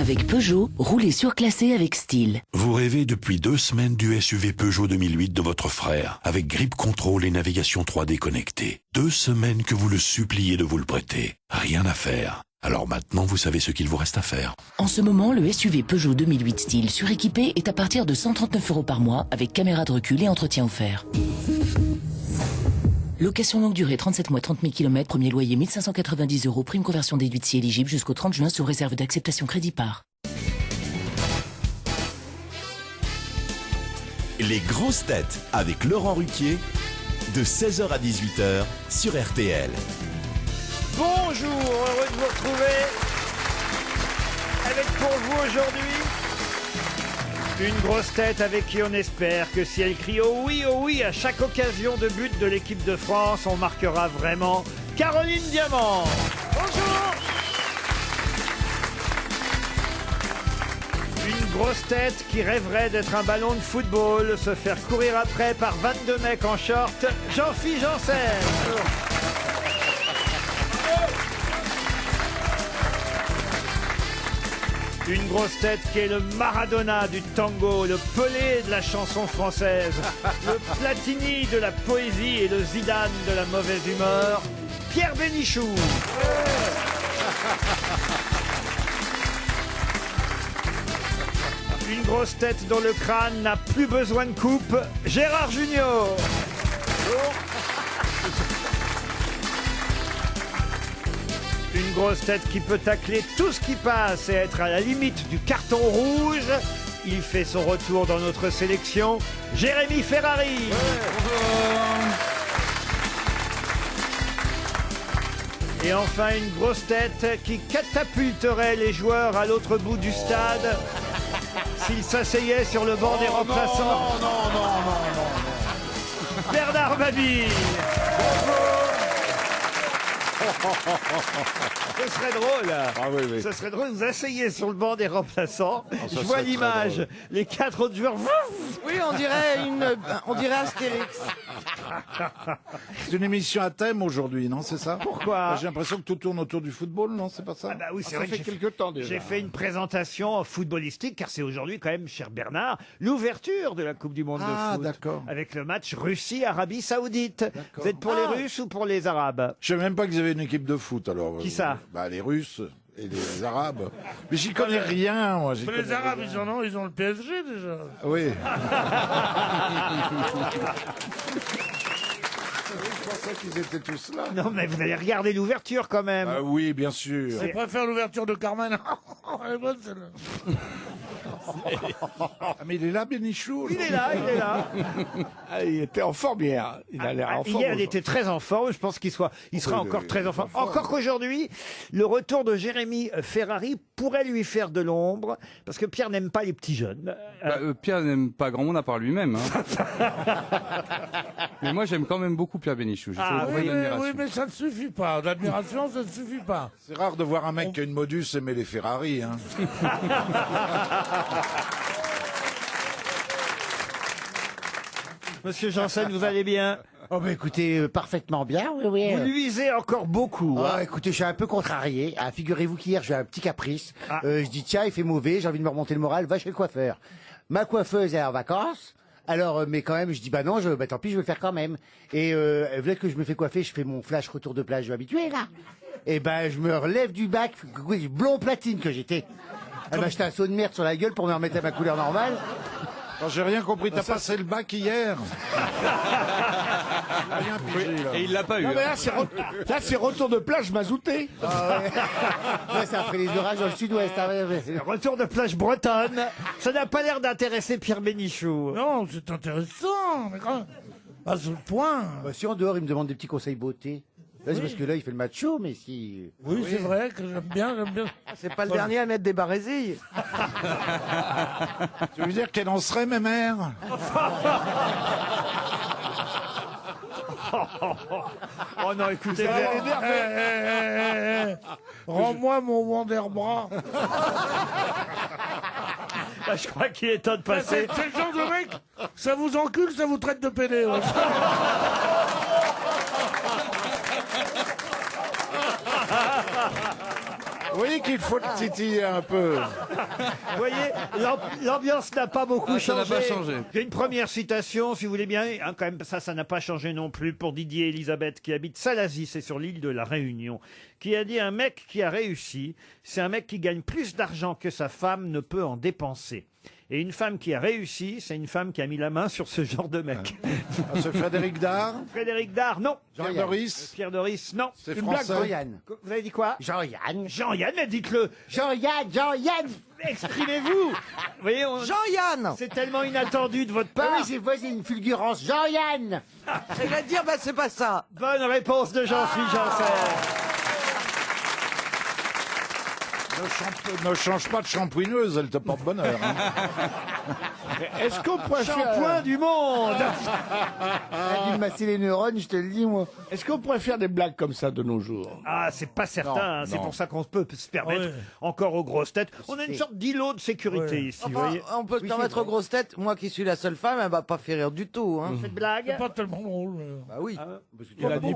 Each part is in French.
Avec Peugeot, roulez surclassé avec style. Vous rêvez depuis 2 semaines du SUV Peugeot 2008 de votre frère, avec grip control et navigation 3D connectée. 2 semaines que vous le suppliez de vous le prêter. Rien à faire. Alors maintenant, vous savez ce qu'il vous reste à faire. En ce moment, le SUV Peugeot 2008 style suréquipé est à partir de 139 € par mois avec caméra de recul et entretien offert. Location longue durée 37 mois 30 000 km, premier loyer 1590 €, prime conversion déduite si éligible jusqu'au 30 juin sous réserve d'acceptation crédit par. Les grosses têtes avec Laurent Ruquier de 16h à 18h sur RTL. Bonjour, heureux de vous retrouver avec pour vous aujourd'hui une grosse tête avec qui on espère que si elle crie oh oui à chaque occasion de but de l'équipe de France, on marquera vraiment Caroline Diamant. Bonjour. Une grosse tête qui rêverait d'être un ballon de football, se faire courir après par 22 mecs en short, Jean-Philippe Janssen. Une grosse tête qui est le Maradona du tango, le Pelé de la chanson française, le Platini de la poésie et le Zidane de la mauvaise humeur, Pierre Bénichou. Une grosse tête dont le crâne n'a plus besoin de coupe, Gérard Junior. Une grosse tête qui peut tacler tout ce qui passe et être à la limite du carton rouge. Il fait son retour dans notre sélection, Jérémy Ferrari. Et enfin, une grosse tête qui catapulterait les joueurs à l'autre bout du stade s'ils s'asseyaient sur le banc des remplaçants. Non. Bernard Mabille. Ce serait drôle. Ah oui. Ce serait drôle, vous asseyez sur le banc des remplaçants. Je vois l'image, les 4 autres joueurs. Oui, on dirait Astérix. C'est une émission à thème aujourd'hui, non? C'est ça? Pourquoi? J'ai l'impression que tout tourne autour du football, non? C'est pas ça? Ah bah oui, c'est ça vrai fait que quelque temps déjà. J'ai fait une présentation footballistique, car c'est aujourd'hui quand même, cher Bernard, l'ouverture de la Coupe du Monde de foot. D'accord. Avec le match Russie-Arabie Saoudite. Vous êtes pour les Russes ou pour les Arabes? Je savais même pas qu'ils avaient une équipe de foot, alors. Qui ça? Bah, les Russes et les Arabes. Mais j'y connais rien, moi. Mais les Arabes, ils ont le PSG déjà. Oui. Je pensais qu'ils étaient tous là. Non, mais vous allez regarder l'ouverture quand même. Ah oui, bien sûr. Je préfère l'ouverture de Carmen. Elle est bonne, celle-là. Ah, mais il est là, Bénichou. Il est là. Il était en forme hier. Il a l'air en forme. Hier, il était très en forme. Je pense qu'il sera encore très en forme. Encore qu'aujourd'hui, le retour de Jérémy Ferrari pourrait lui faire de l'ombre, parce que Pierre n'aime pas les petits jeunes. Pierre n'aime pas grand monde à part lui-même. Hein. Mais moi, j'aime quand même beaucoup Pierre Bénichou. Oui, mais ça ne suffit pas. L'admiration, ça ne suffit pas. C'est rare de voir un mec qui a une modus aimer les Ferrari. Hein. Monsieur Janssen, vous allez bien? Oh bah écoutez, parfaitement bien, oui. Vous nuisez encore beaucoup. Ah, écoutez, je suis un peu contrarié. Ah, figurez-vous qu'hier, j'ai un petit caprice. Ah. Je dis, tiens, il fait mauvais, j'ai envie de me remonter le moral, va chez le coiffeur. Ma coiffeuse est en vacances. Alors, mais quand même, je dis, bah non, tant pis, je vais le faire quand même. Et vous voulez que je me fais coiffer, je fais mon flash retour de plage habitué, là. Et ben, je me relève du bac, blond platine que j'étais. Elle m'a acheté un seau de merde sur la gueule pour me remettre à ma couleur normale. Alors, j'ai rien compris. T'as passé le bac hier? Rien pigé, là. Et il l'a pas eu. Non, mais là, c'est retour de plage mazouté. Ah ouais. Ouais, c'est après les orages dans le sud-ouest. Hein, ouais. Retour de plage bretonne. Ça n'a pas l'air d'intéresser Pierre Bénichou. Non, c'est intéressant. Mais quand... À ce point. Bah, si en dehors, il me demande des petits conseils beauté. Là, c'est parce que là, il fait le macho, mais si... Oui, c'est vrai que j'aime bien. C'est pas le dernier à mettre des barésilles. Tu veux dire qu'elle en serait, mes mères? Oh non, écoutez, rends-moi mon Wonderbra. je crois qu'il est temps de passer. C'est le genre de mec, ça vous encule, ça vous traite de pédé. Ouais. voyez qu'il faut le titiller un peu. Vous voyez, l'ambiance n'a pas beaucoup ça n'a changé. pas changé. J'ai une première citation, si vous voulez bien. Hein, quand même, ça n'a pas changé non plus pour Didier Elisabeth, qui habite Salazie, c'est sur l'île de la Réunion, qui a dit: un mec qui a réussi, c'est un mec qui gagne plus d'argent que sa femme ne peut en dépenser. Et une femme qui a réussi, c'est une femme qui a mis la main sur ce genre de mec. Ah, c'est Frédéric Dard. Frédéric Dard, non. Pierre Doris. Pierre Doris, non. C'est Une blague, français. Jean-Yann. Vous avez dit quoi? Jean-Yann. Jean-Yann, mais dites-le. Jean-Yann, Jean-Yann. Exprimez-vous. Vous voyez, Jean-Yann. c'est tellement inattendu de votre Ah part. oui, c'est une fulgurance. Jean-Yann. Il va dire, bah c'est pas ça. Bonne réponse de Jean-Philippe Janssen. Ne change pas de shampouineuse, elle te porte bonheur. Hein. Est-ce qu'on pourrait Shampoing faire... du monde. Elle a dû me masser les neurones, je te le dis, moi. Est-ce qu'on pourrait faire des blagues comme ça de nos jours? Ah, c'est pas certain. hein. C'est non. pour ça qu'on peut se permettre Ouais. encore aux grosses têtes. On a une sorte d'îlot de sécurité Ouais. ici, vous Enfin, voyez. on peut se Oui, permettre c'est aux grosses têtes. Moi qui suis la seule femme, elle va pas faire rire du tout. Hein. Cette blague. C'est pas tellement drôle. Bah oui. Il a dit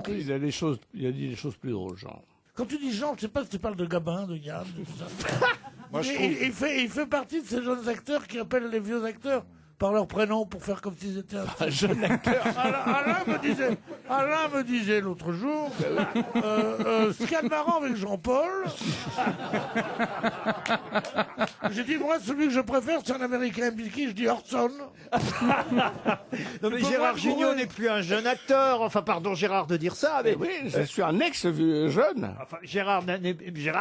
des choses plus drôles, genre. Quand tu dis Jean, je sais pas si tu parles de Gabin, de Yann, de tout ça. Moi, je il, trouve... il fait partie de ces jeunes acteurs qui appellent les vieux acteurs par leur prénom pour faire comme s'ils étaient un jeune acteur. Alain me disait l'autre jour, ce qu'il y a de marrant avec Jean-Paul, j'ai dit, moi, celui que je préfère, c'est un Américain qui je dis Orson. Non, mais Faut Gérard voir Jugnot courir. n'est plus un jeune acteur. Enfin, pardon, Gérard, de dire ça, mais. Oui, je suis un ex-jeune. Enfin, Gérard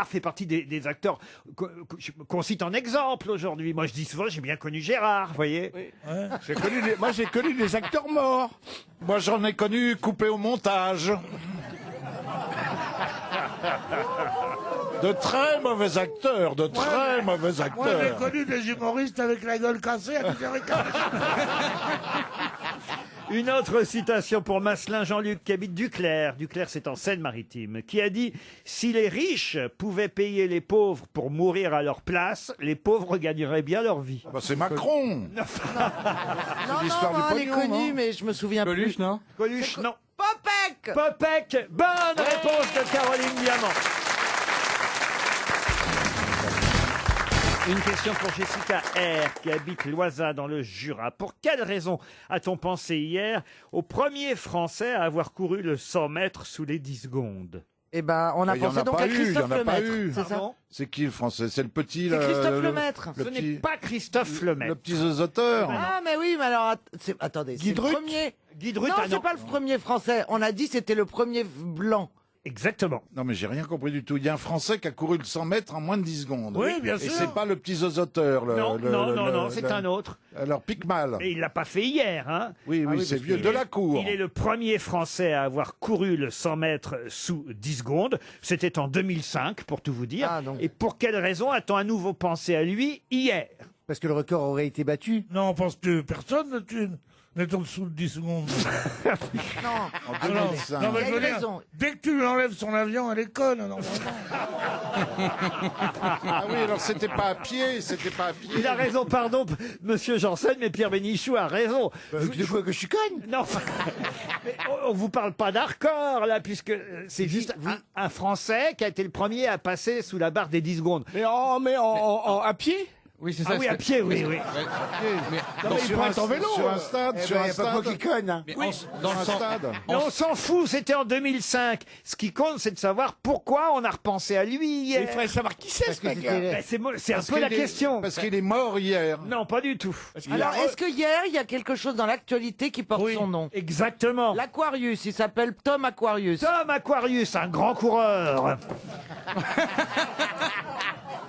fait partie des acteurs qu'on cite en exemple aujourd'hui. Moi, je dis souvent, j'ai bien connu Gérard, vous voyez. Moi, j'ai connu des acteurs morts. Moi, j'en ai connu coupé au montage. De très mauvais acteurs, de très mauvais Moi, j'ai acteurs. connu des humoristes avec la gueule cassée à 10h15. Une autre citation pour Masselin Jean-Luc, qui habite Duclerc. Duclerc, c'est en Seine-Maritime, qui a dit: si les riches pouvaient payer les pauvres pour mourir à leur place, les pauvres gagneraient bien leur vie. Bah, c'est Macron. Non, non, l'histoire moi, du elle est pognon, connue, non mais je me souviens Coluche, plus. non? Coluche, non. Popek. Popek, bonne réponse de Caroline Diamant. Une question pour Jessica R, qui habite Loisa dans le Jura. Pour quelle raison a-t-on pensé hier au premier Français à avoir couru le 100 mètres sous les 10 secondes? Eh ben, on a Il y en pensé a donc pas à eu, il y en Christophe a pas Lemaître. eu. C'est ça. Pardon. C'est qui le français? C'est le petit... C'est Christophe Lemaître. Ce n'est pas Christophe Lemaître. Le petit zozoteur. Ah, mais oui, mais alors, attendez, c'est le Druck premier. Guy Druck, Non, ah c'est pas le premier français. On a dit c'était le premier blanc. Exactement. Non, mais j'ai rien compris du tout. Il y a un Français qui a couru le 100 mètres en moins de 10 secondes. Oui, bien Et sûr. c'est pas le petit zozoteur. Non, c'est un autre. Alors, pique mal. Et il l'a pas fait hier, hein. Oui, oui, c'est vieux. De la cour. Il est le premier Français à avoir couru le 100 mètres sous 10 secondes. C'était en 2005, pour tout vous dire. Ah, donc. Et pour quelle raison a-t-on à nouveau pensé à lui hier? Parce que le record aurait été battu. Non, penses-tu personne n'est en dessous de 10 secondes. Non. En Non, 2005. non, mais Il y a je veux une dire, raison. dès que tu lui enlèves son avion, elle est conne, normalement. Ah oui, alors c'était pas à pied, c'était pas à pied. Il a raison, pardon, monsieur Janssen, mais Pierre Bénichou a raison. De quoi que je suis conne? Non, mais on vous parle pas d'hardcore, là, puisque c'est juste un Français qui a été le premier à passer sous la barre des 10 secondes. Mais à pied? Oui, c'est Ah ça. oui, à pied, oui, oui. Non, mais il pourrait être en vélo. Sur un stade, Eh sur ben, un y a pas moi stade. qui conne, hein. Mais Dans un stade. Mais on s'en fout, c'était en 2005. Ce qui compte, c'est de savoir pourquoi on a repensé à lui hier. Il faudrait savoir qui c'est, Parce ce que mec-là. c'était- Ben, c'est un Parce peu la qu'il est- question. Parce qu'il est mort hier. Non, pas du tout. Alors, est-ce que hier, il y a quelque chose dans l'actualité qui porte Oui. son nom? Exactement. L'Aquarius, il s'appelle Tom Aquarius. Tom Aquarius, un grand coureur.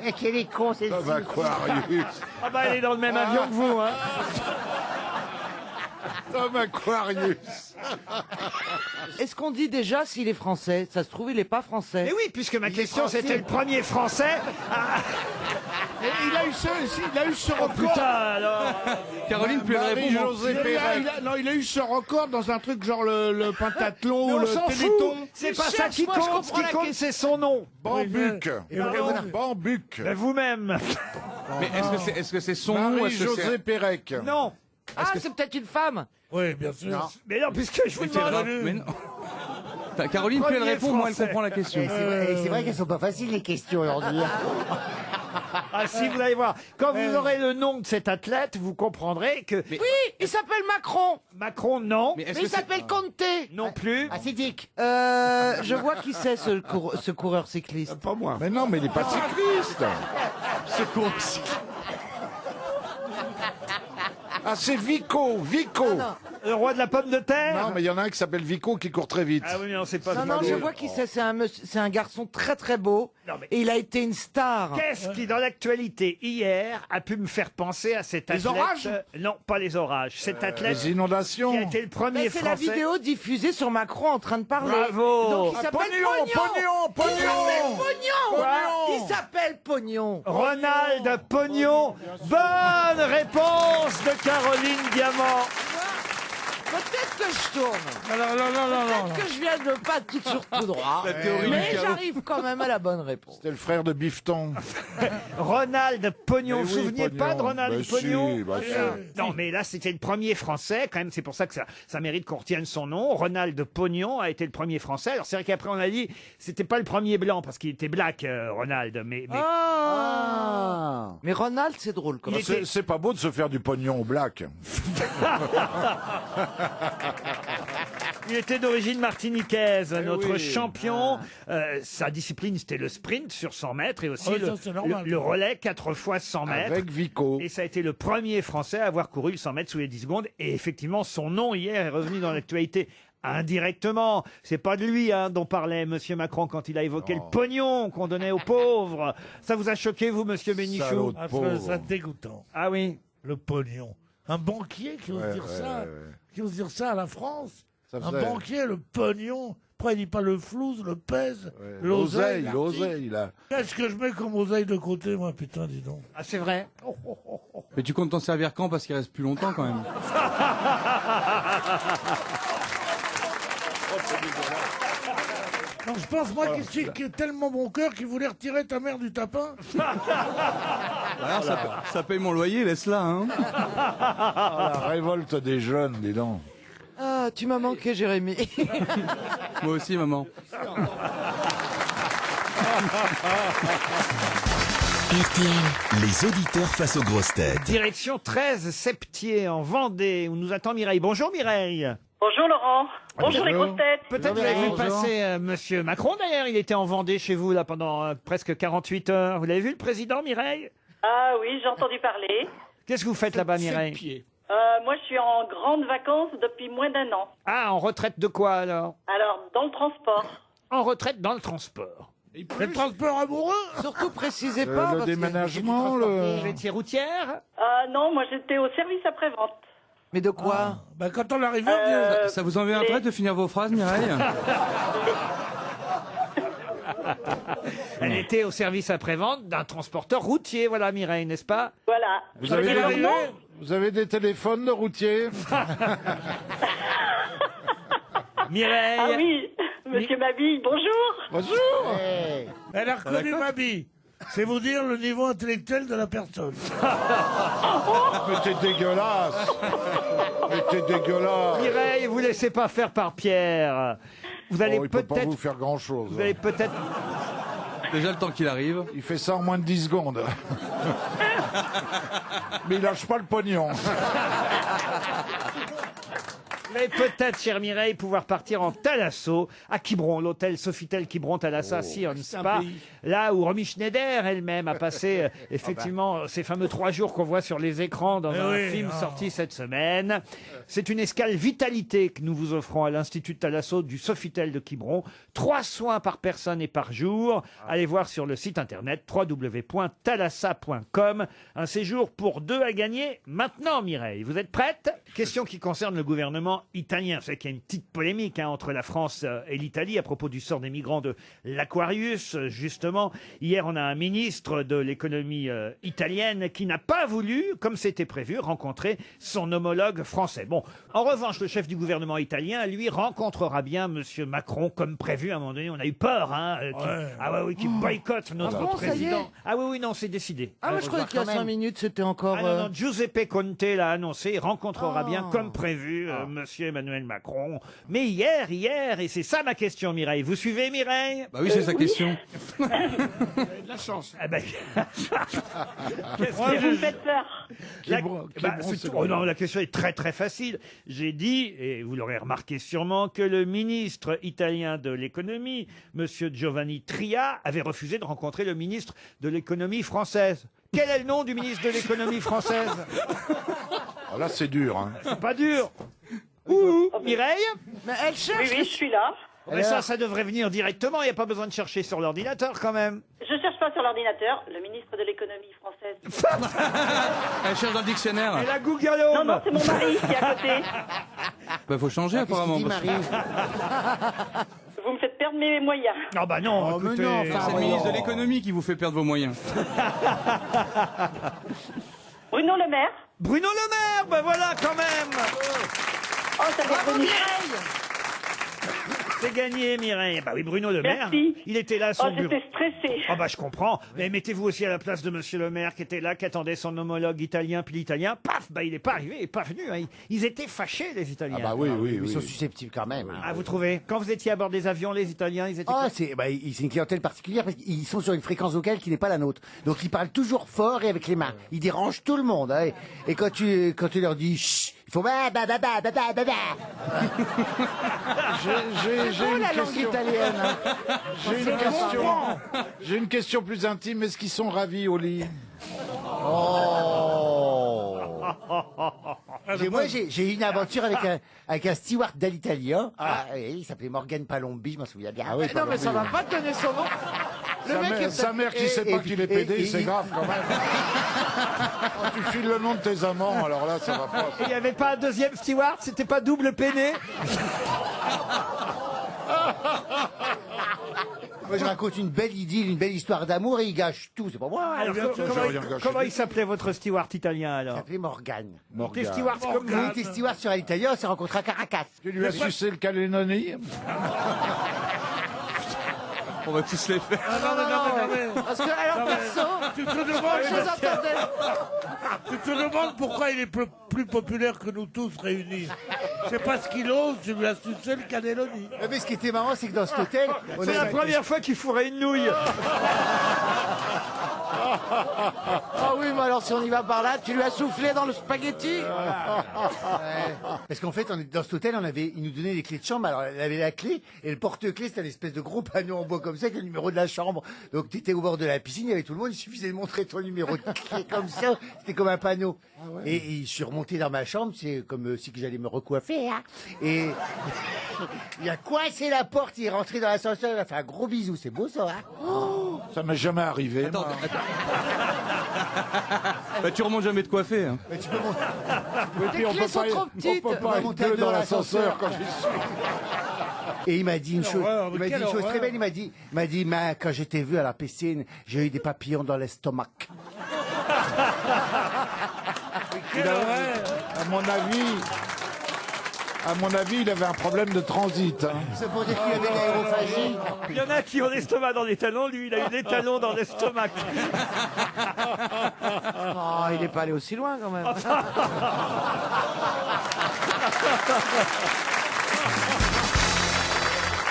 Eh, quel est con, c'est Tom Aquarius. Ah bah, elle est dans le même avion que vous, hein. Tom Aquarius. Est-ce qu'on dit déjà s'il est français? Ça se trouve, il est pas français. Et oui, puisque ma question, c'était le premier Français. Ah, Et il a eu ce record. putain, alors. Caroline, plus elle répond. Marie-Josée Pérec. Il a eu ce record dans un truc genre le pentathlon Mais ou on le s'en téléthon. fout. C'est Je pas ça cherche, qui moi, je compte. Ce comprends la qui compte, question. c'est son nom. Bambuc. Bambuc. Ben, vous-même. Mais est-ce que c'est son nom ou est-ce que Marie-Josée c'est... Pérec. Non. Ah, c'est peut-être une femme. Oui, bien sûr. Mais non, puisque je vous C'est demande. vrai, mais non. Caroline, plus elle Premier répond, moins elle Français. comprend la question. C'est vrai qu'elles sont pas faciles les questions aujourd'hui. Ah si, vous allez voir. Quand vous aurez le nom de cet athlète, vous comprendrez que... Oui, il s'appelle Macron. Macron, non. Mais est-ce Mais que il s'appelle Conte. Non plus. Ah, c'est Dick. Je vois qui c'est ce coureur cycliste. Pas moi. Mais non, mais il n'est pas cycliste. Ah, c'est Vico, Vico. Le roi de la pomme de terre. Non, mais il y en a un qui s'appelle Vico qui court très vite. Ah oui, non, c'est pas... Non, je vois qui c'est. C'est un garçon très très beau. Non, mais- Et il a été une star. Qu'est-ce qui, dans l'actualité, hier, a pu me faire penser à cet athlète? orages Non, pas les orages. Cet athlète Les inondations. qui a été le premier Mais c'est la Français... vidéo diffusée sur Macron en train de parler. Bravo. Donc il Ah, s'appelle Il s'appelle Pognon. Ronald Pognon. Bonne réponse de Caroline Diamant. Peut-être que je tourne. Non. Peut-être que je viens de pas tout sur tout droit. La théorie Mais du chaos. j'arrive quand même à la bonne réponse. C'était le frère de Bifton. Ronald Pognon. Mais Vous vous oui, souveniez Pognon. pas de Ronald Bah Pognon si, bah si. Non, mais là, c'était le premier Français, quand même. C'est pour ça que ça mérite qu'on retienne son nom. Ronald Pognon a été le premier Français. Alors, c'est vrai qu'après, on a dit, c'était pas le premier blanc, parce qu'il était black, Ronald. Mais Mais Ronald, c'est drôle quand Il même. était- C'est pas beau de se faire du pognon au black. il était d'origine martiniquaise, notre oui. champion. Sa discipline, c'était le sprint sur 100 mètres et aussi Ah oui, ça, c'est normal. le relais 4 fois 100 mètres. Avec Vico. Et ça a été le premier Français à avoir couru le 100 mètres sous les 10 secondes. Et effectivement, son nom hier est revenu dans l'actualité indirectement. C'est pas de lui dont parlait Monsieur Macron quand il a évoqué le pognon qu'on donnait aux pauvres. Ça vous a choqué, vous, Monsieur Bénichou? Salaud de Ah, pauvre. ça dégoûtant. Ah oui. Le pognon. Un banquier qui ose dire ça. Qui ose dire ça à la France. Ça Un faisait- banquier, le pognon. Après, il dit pas le flouze, le pèse, Ouais, l'oseille. l'oseille, là. Qu'est-ce que je mets comme oseille de côté, moi, putain, dis donc. Ah, c'est vrai. Mais tu comptes t'en servir quand? Parce qu'il reste plus longtemps quand même. Non, je pense, moi, qui est tellement bon cœur qu'il voulait retirer ta mère du tapin. Voilà, ça paye mon loyer, laisse-la. Hein. Ah, la révolte des jeunes, dis donc. Ah, tu m'as manqué, Jérémy. Moi aussi, maman. RTL. Les auditeurs face aux grosses têtes. Direction 13 Septier en Vendée où nous attend Mireille. Bonjour Mireille. Bonjour Laurent. Bonjour les grosses têtes. Peut-être vous avez vu passer Monsieur Macron d'ailleurs. Il était en Vendée chez vous là pendant presque 48 heures. Vous l'avez vu le président Mireille? Ah oui, j'ai entendu parler. Qu'est-ce que vous faites là-bas Mireille? Moi, je suis en grande vacances depuis moins d'1 an. Ah, en retraite de quoi alors? Alors, dans le transport. En retraite dans le transport. Le transport amoureux. Surtout, précisez pas. Le parce que- déménagement, le... Vous étiez routière? Non, moi, j'étais au service après-vente. Mais de quoi? Bah, quand on arrivait, on disait- Ça vous embêterait de finir vos phrases, Mireille? Elle était au service après-vente d'un transporteur routier, voilà Mireille, n'est-ce pas? Voilà. Vous avez, Alors, des... non, Vous avez des téléphones de routiers? Mireille. Ah oui, monsieur Mabille, bonjour. Bonjour. Elle a reconnu ma bille. C'est vous dire le niveau intellectuel de la personne. Mais t'es dégueulasse. Mais t'es dégueulasse. Mireille, vous laissez pas faire par Pierre. Vous allez Oh, il peut pas peut-être... vous faire grand-chose. Vous allez peut-être... Déjà le temps qu'il arrive. Il fait ça en moins de 10 secondes. Mais il lâche pas le pognon. Vous allez peut-être, chère Mireille, pouvoir partir en Thalasso, à Quiberon, l'hôtel Sofitel Quiberon Thalassa, si on ne sait pas. Là où Romy Schneider elle-même a passé effectivement ces fameux 3 jours qu'on voit sur les écrans dans un oui, film ah. sorti cette semaine. C'est une escale vitalité que nous vous offrons à l'Institut Thalasso du Sofitel de Quiberon. 3 soins par personne et par jour. Allez voir sur le site internet www.thalassa.com. Un séjour pour 2 à gagner maintenant, Mireille. Vous êtes prête? Question qui concerne le gouvernement italien. Vous savez qu'il y a une petite polémique entre la France et l'Italie à propos du sort des migrants de l'Aquarius. Justement, hier, on a un ministre de l'économie italienne qui n'a pas voulu, comme c'était prévu, rencontrer son homologue français. Bon, en revanche, le chef du gouvernement italien, lui, rencontrera bien Monsieur Macron, comme prévu. À un moment donné, on a eu peur, qui boycotte notre bon, ça y est président. Ah oui, non, c'est décidé. Ah, moi, je croyais qu'il y a 5 minutes, c'était encore. Ah non, Giuseppe Conte l'a annoncé, il rencontrera bien, comme prévu, Monsieur monsieur Emmanuel Macron. Mais hier, et c'est ça ma question, Mireille. Vous suivez, Mireille? Bah oui, c'est sa question. Vous avez de la chance. Ah ben, qu'est-ce Mais que- vous me faites peur. non, la question est très très facile. J'ai dit, et vous l'aurez remarqué sûrement, que le ministre italien de l'économie, monsieur Giovanni Tria, avait refusé de rencontrer le ministre de l'économie française. Quel est le nom du ministre de l'économie française? Oh, là, c'est dur. Hein. C'est pas dur. Ouh, Mireille? Mais elle cherche. Oui, je suis là. Mais ça devrait venir directement. Il n'y a pas besoin de chercher sur l'ordinateur quand même. Je cherche pas sur l'ordinateur. Le ministre de l'économie française. Elle cherche dans le dictionnaire. Et la Google Non, Home. non, c'est mon mari qui est à côté. Bah faut changer apparemment. Qu'est-ce qu'il dit, parce que- Marie? Vous me faites perdre mes moyens. Ah bah non, Oh, mais écoutez. non, C'est le ministre de l'économie qui vous fait perdre vos moyens. Bruno Le Maire. Bruno Le Maire, ben voilà quand même. Oh, ça m'est revenu. C'est gagné, Mireille. Bah oui, Bruno Le Maire. Merci. Il était là à Oh, son bureau. j'étais stressée. Ah bah je comprends. Mais mettez-vous aussi à la place de Monsieur Le Maire qui était là, qui attendait son homologue italien, puis l'italien, paf, bah il n'est pas arrivé, il n'est pas venu. Hein. Ils étaient fâchés, les Italiens. Ah bah oui, oui, Ils sont oui. susceptibles quand même. Hein. Ah, vous trouvez? Quand vous étiez à bord des avions, les Italiens, ils étaient... Oh, c'est une clientèle particulière parce qu'ils sont sur une fréquence vocale qui n'est pas la nôtre. Donc ils parlent toujours fort et avec les mains. Ils dérangent tout le monde. Hein. Et quand tu leur dis chut, ils font bah bah bah bah bah bah bah bah. J'ai Oh, une la langue question. italienne. Hein. J'ai une question plus intime. Est-ce qu'ils sont ravis au lit? Oh. Moi, j'ai eu une aventure avec un steward d'Alitalia. Ah, oui, il s'appelait Morgan Palombi, je m'en souviens bien. Ah oui, Non, mais ça va pas te donner son nom. Le mec est Sa mère qui sait pas qu'il est pédé, c'est grave quand même. Quand tu files le nom de tes amants, alors là, ça va pas. Il n'y avait pas un deuxième steward? C'était pas double peiné? Moi, je raconte une belle idylle, une belle histoire d'amour et il gâche tout. C'est pas moi. Hein. Alors, comment il s'appelait votre steward italien Il alors? s'appelait Morgan. T'es steward comme Nous, vous? t'es steward sur Alitalia, on s'est rencontrés à Caracas. Tu lui as sucé le Calédonie? On va tous les faire. Non. Parce que, alors, perso, Tu te demandes, je vous entendais. tu te demandes pourquoi il est plus populaire que nous tous réunis. C'est parce qu'il ose, tu lui as sucé le Canélonie. Mais ce qui était marrant, c'est que dans cet hôtel, on C'est la a... première fois qu'il fourrait une nouille. Ah oui, mais alors si on y va par là, tu lui as soufflé dans le spaghetti. Parce qu'en fait, dans cet hôtel, ils nous donnaient les clés de chambre. Alors, elle avait la clé et le porte-clés, c'était une espèce de gros panneau en bois comme ça, avec le numéro de la chambre. Donc, tu étais au bord de la piscine, il y avait tout le monde, il suffisait de montrer ton numéro de clé comme ça. C'était comme un panneau. Et je suis remonté dans ma chambre, c'est comme si que j'allais me recoiffer. Hein. Et il a coincé la porte, il est rentré dans l'ascenseur, il a fait un gros bisou. C'est beau ça, hein. Ça m'est jamais arrivé. Attends, moi. Bah tu remontes jamais de coiffer. Hein. Mais tu peux monter. Et puis, clés sont trop petites. on peut pas être monter deux dans dans l'ascenseur. l'ascenseur quand je suis. Et il m'a dit une chose, horreur, mais il m'a dit quelle une chose horreur. très belle. Il m'a dit, mais quand je t'ai vu à la piscine, j'ai eu des papillons dans l'estomac. Quelle horreur. À mon avis, il avait un problème de transit. Hein. C'est pour dire qu'il avait l'aérophagie. Il y en a qui ont l'estomac dans les talons, lui il a eu des talons dans l'estomac. Oh, il n'est pas allé aussi loin quand même.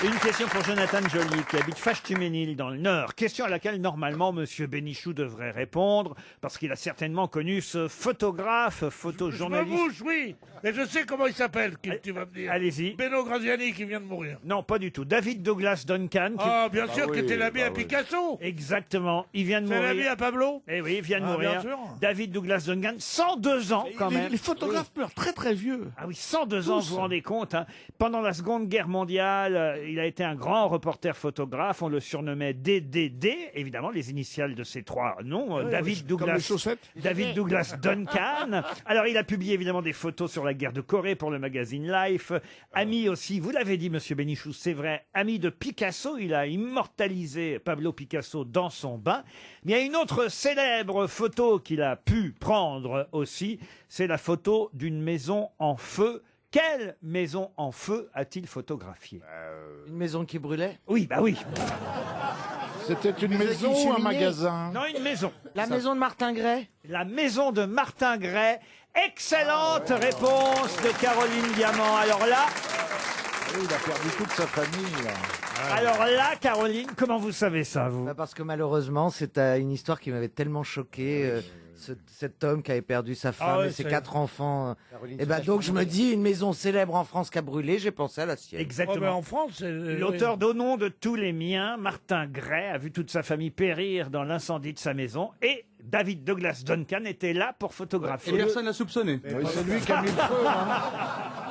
Une question pour Jonathan Joly qui habite Fâche-Tuménil dans le Nord. Question à laquelle normalement Monsieur Bénichou devrait répondre parce qu'il a certainement connu ce photographe, Je me photojournaliste. bouge, oui. Mais je sais comment il s'appelle, tu vas me dire. Allez-y. Beno Graziani qui vient de mourir. Non, pas du tout. David Douglas Duncan. Qui... Ah, bien sûr, oui, qui était l'ami bah à oui. Picasso. Exactement. Il vient de C'est l'ami mourir. à Pablo. Eh oui, il vient de Ah, mourir. bien sûr. David Douglas Duncan, 102 ans quand même. Les photographes meurent très très vieux. Ah oui, 102 ans, vous vous rendez compte. Hein. Pendant la Seconde Guerre mondiale, il a été un grand reporter photographe. On le surnommait DDD, évidemment, les initiales de ces trois noms. David Comme les Douglas. chaussettes. David Douglas Duncan. Alors, il a publié évidemment des photos sur la guerre de Corée pour le magazine Life. Ami aussi, vous l'avez dit, Monsieur Bénichou, c'est vrai, ami de Picasso. Il a immortalisé Pablo Picasso dans son bain. Mais il y a une autre célèbre photo qu'il a pu prendre aussi. C'est la photo d'une maison en feu. Quelle maison en feu a-t-il photographié? Une maison qui brûlait. Oui, bah oui. C'était une maison ou un magasin? Non, une maison. La maison de Martin Gray. La maison de Martin Gray. Excellente réponse de Caroline Diamant. Alors là, Il a perdu toute sa famille, là. alors là, Caroline, comment vous savez ça, vous? Parce que malheureusement, c'est une histoire qui m'avait tellement choqué. Cet homme qui avait perdu sa femme ouais, et ses ça y est. 4 enfants. Caroline, Et ben c'est donc je me dis, une maison célèbre en France qui a brûlé, j'ai pensé à la sienne. Exactement. en France, L'auteur d'Au nom de tous les miens, Martin Gray, a vu toute sa famille périr dans l'incendie de sa maison et David Douglas Duncan était là pour photographier. Et personne l'a soupçonné. Oui, c'est lui qui a mis le feu, hein.